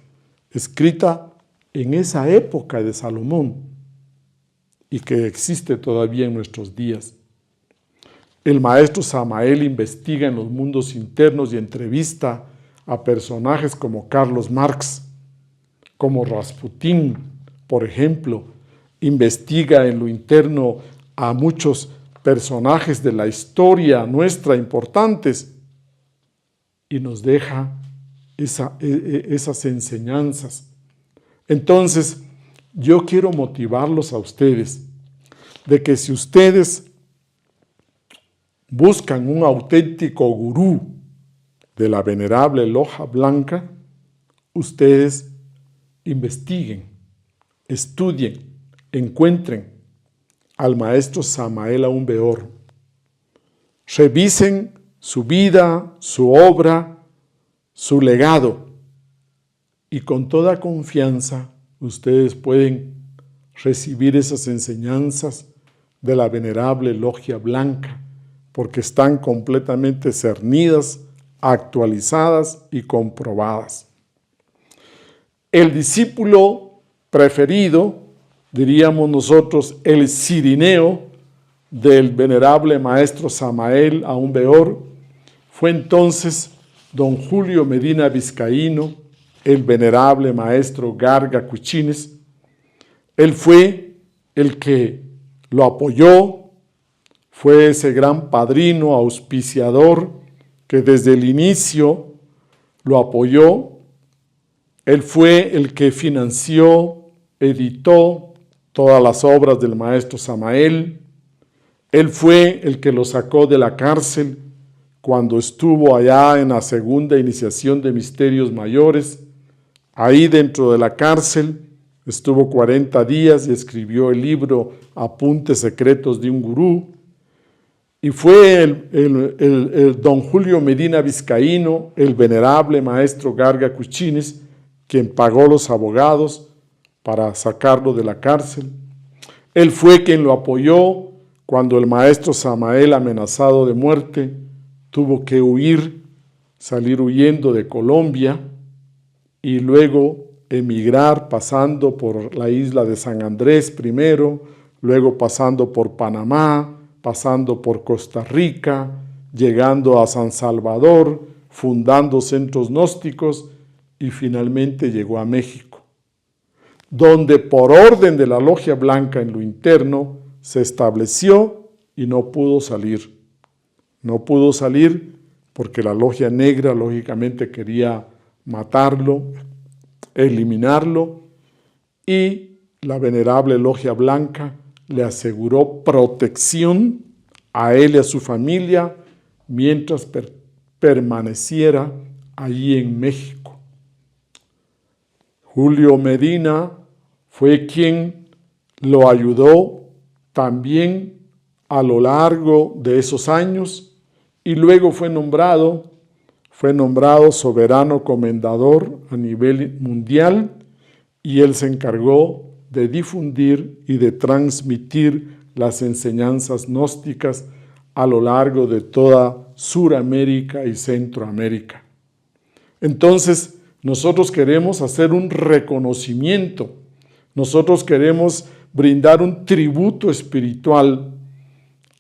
escrita en esa época de Salomón y que existe todavía en nuestros días. El maestro Samael investiga en los mundos internos y entrevista a personajes como Carlos Marx, como Rasputín, por ejemplo. Investiga en lo interno a muchos personajes de la historia nuestra importantes y nos deja esas enseñanzas. Entonces, yo quiero motivarlos a ustedes de que si ustedes buscan un auténtico gurú de la venerable Logia Blanca, ustedes investiguen, estudien, encuentren al maestro Samael Aún Weor. Revisen su vida, su obra, su legado y con toda confianza ustedes pueden recibir esas enseñanzas de la venerable Logia Blanca porque están completamente cernidas, actualizadas y comprobadas. El discípulo preferido, diríamos nosotros, el cirineo del venerable maestro Samael Aún Weor, fue entonces don Julio Medina Vizcaíno, el venerable maestro Garga Cuchines. Él fue el que lo apoyó, fue ese gran padrino, auspiciador, que desde el inicio lo apoyó. Él fue el que financió, editó todas las obras del maestro Samael. Él fue el que lo sacó de la cárcel cuando estuvo allá en la segunda iniciación de misterios mayores. Ahí dentro de la cárcel estuvo 40 días y escribió el libro Apuntes secretos de un gurú. Y fue el don Julio Medina Vizcaíno, el venerable maestro Garga Kuchines, quien pagó los abogados para sacarlo de la cárcel. Él fue quien lo apoyó cuando el maestro Samael, amenazado de muerte, tuvo que huir, salir huyendo de Colombia y luego emigrar pasando por la isla de San Andrés primero, luego pasando por Panamá, pasando por Costa Rica, llegando a San Salvador, fundando centros gnósticos y finalmente llegó a México, donde por orden de la Logia Blanca en lo interno se estableció y no pudo salir. No pudo salir porque la Logia Negra lógicamente quería matarlo, eliminarlo, y la venerable Logia Blanca le aseguró protección a él y a su familia mientras permaneciera allí en México. Julio Medina fue quien lo ayudó también a lo largo de esos años y luego fue nombrado soberano comendador a nivel mundial y él se encargó de difundir y de transmitir las enseñanzas gnósticas a lo largo de toda Suramérica y Centroamérica. Entonces, nosotros queremos hacer un reconocimiento, nosotros queremos brindar un tributo espiritual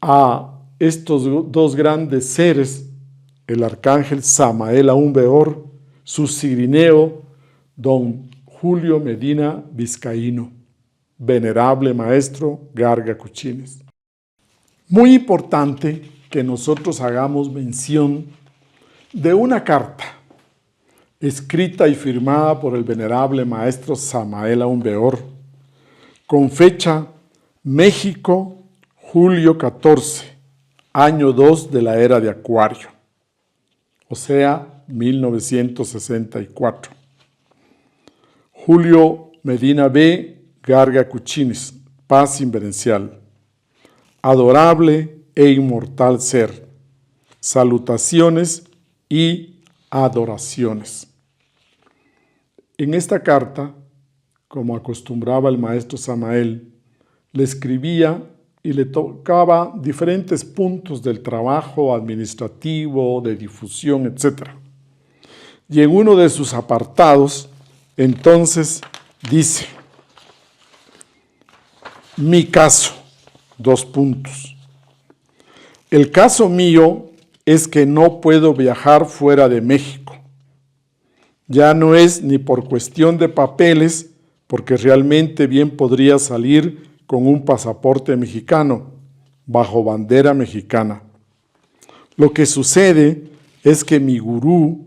a estos dos grandes seres, el arcángel Samael Aún Weor, su cirineo, don Julio Medina Vizcaíno, venerable maestro Garga Kuchines. Muy importante que nosotros hagamos mención de una carta escrita y firmada por el venerable maestro Samael Aún Weor, con fecha México, julio 14, año 2 de la era de Acuario, o sea, 1964. Julio Medina B. Garga Kuchines, paz inverencial. Adorable e inmortal ser. Salutaciones y adoraciones. En esta carta, como acostumbraba el maestro Samael, le escribía y le tocaba diferentes puntos del trabajo administrativo, de difusión, etc. Y en uno de sus apartados, entonces, dice: mi caso, el caso mío es que no puedo viajar fuera de México. Ya no es ni por cuestión de papeles, porque realmente bien podría salir con un pasaporte mexicano, bajo bandera mexicana. Lo que sucede es que mi gurú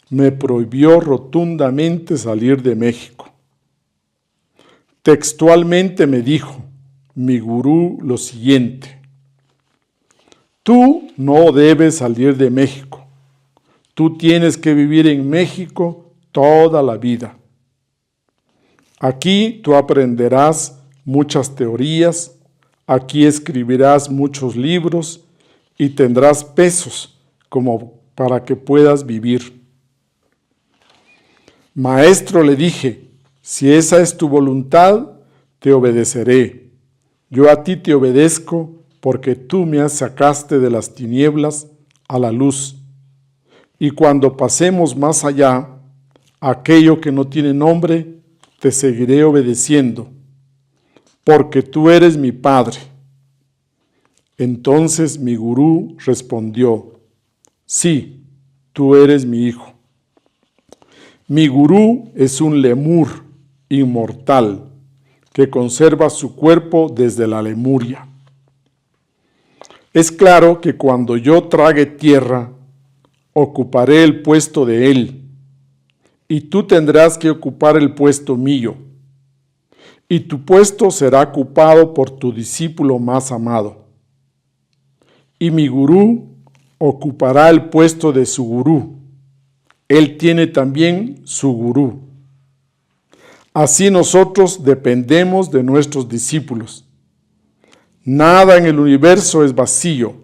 me prohibió rotundamente salir de México. Textualmente me dijo mi gurú lo siguiente: tú no debes salir de México. Tú tienes que vivir en México toda la vida. Aquí tú aprenderás muchas teorías, aquí escribirás muchos libros y tendrás pesos como para que puedas vivir. Maestro, le dije, si esa es tu voluntad, te obedeceré. Yo a ti te obedezco porque tú me sacaste de las tinieblas a la luz. Y cuando pasemos más allá, aquello que no tiene nombre, te seguiré obedeciendo, porque tú eres mi Padre. Entonces mi gurú respondió: sí, tú eres mi hijo. Mi gurú es un lemur inmortal que conserva su cuerpo desde la Lemuria. Es claro que cuando yo trague tierra, ocuparé el puesto de él, y tú tendrás que ocupar el puesto mío, y tu puesto será ocupado por tu discípulo más amado. Y mi gurú ocupará el puesto de su gurú. Él tiene también su gurú. Así nosotros dependemos de nuestros discípulos. Nada en el universo es vacío.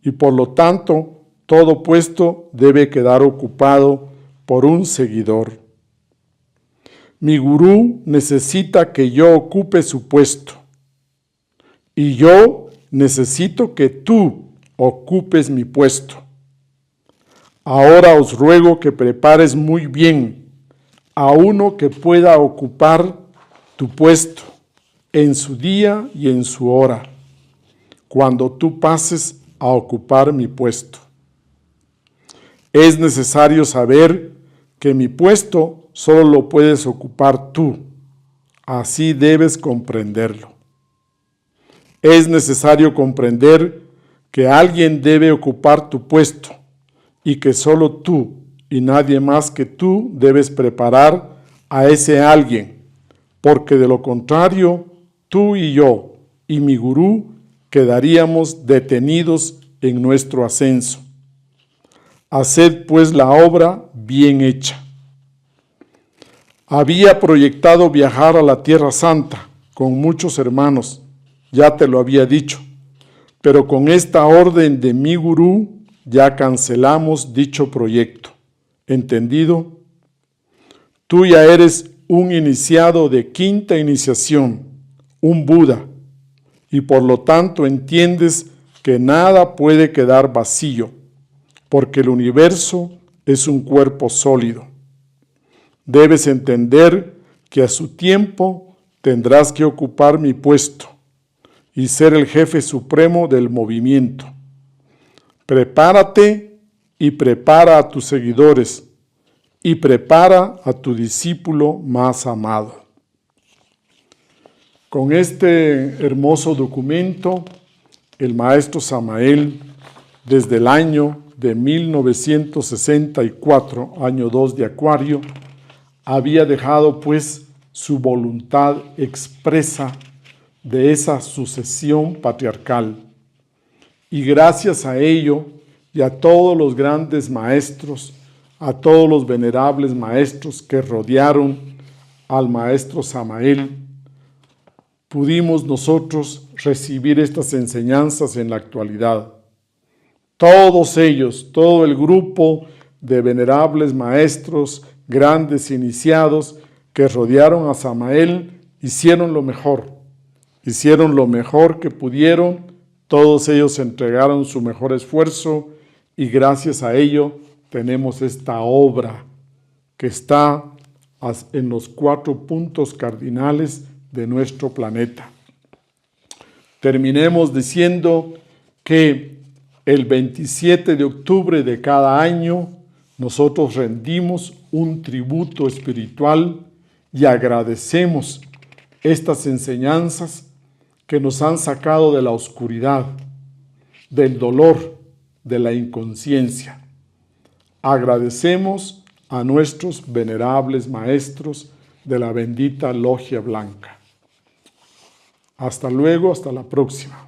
y por lo tanto todo puesto debe quedar ocupado por un seguidor. Mi gurú necesita que yo ocupe su puesto y yo necesito que tú ocupes mi puesto. Ahora os ruego que prepares muy bien a uno que pueda ocupar tu puesto en su día y en su hora, cuando tú pases a ocupar mi puesto. Es necesario saber que mi puesto solo lo puedes ocupar tú. Así debes comprenderlo. Es necesario comprender que alguien debe ocupar tu puesto y que solo tú y nadie más que tú debes preparar a ese alguien, porque de lo contrario, tú y yo y mi gurú quedaríamos detenidos en nuestro ascenso. Haced pues la obra bien hecha. Había proyectado viajar a la Tierra Santa con muchos hermanos, ya te lo había dicho, pero con esta orden de mi gurú ya cancelamos dicho proyecto. ¿Entendido? Tú ya eres un iniciado de quinta iniciación, un Buda, y por lo tanto entiendes que nada puede quedar vacío, porque el universo es un cuerpo sólido. Debes entender que a su tiempo tendrás que ocupar mi puesto y ser el jefe supremo del movimiento. Prepárate y prepara a tus seguidores y prepara a tu discípulo más amado. Con este hermoso documento, el maestro Samael, desde el año de 1964, año 2 de Acuario, había dejado pues su voluntad expresa de esa sucesión patriarcal. Y gracias a ello y a todos los grandes maestros, a todos los venerables maestros que rodearon al maestro Samael, pudimos nosotros recibir estas enseñanzas en la actualidad. Todos ellos, todo el grupo de venerables maestros, grandes iniciados que rodearon a Samael, hicieron lo mejor que pudieron. Todos ellos entregaron su mejor esfuerzo y gracias a ello tenemos esta obra que está en los 4 puntos cardinales de nuestro planeta. Terminemos diciendo que el 27 de octubre de cada año nosotros rendimos un tributo espiritual y agradecemos estas enseñanzas que nos han sacado de la oscuridad, del dolor, de la inconsciencia. Agradecemos a nuestros venerables maestros de la bendita Logia Blanca. Hasta luego, hasta la próxima.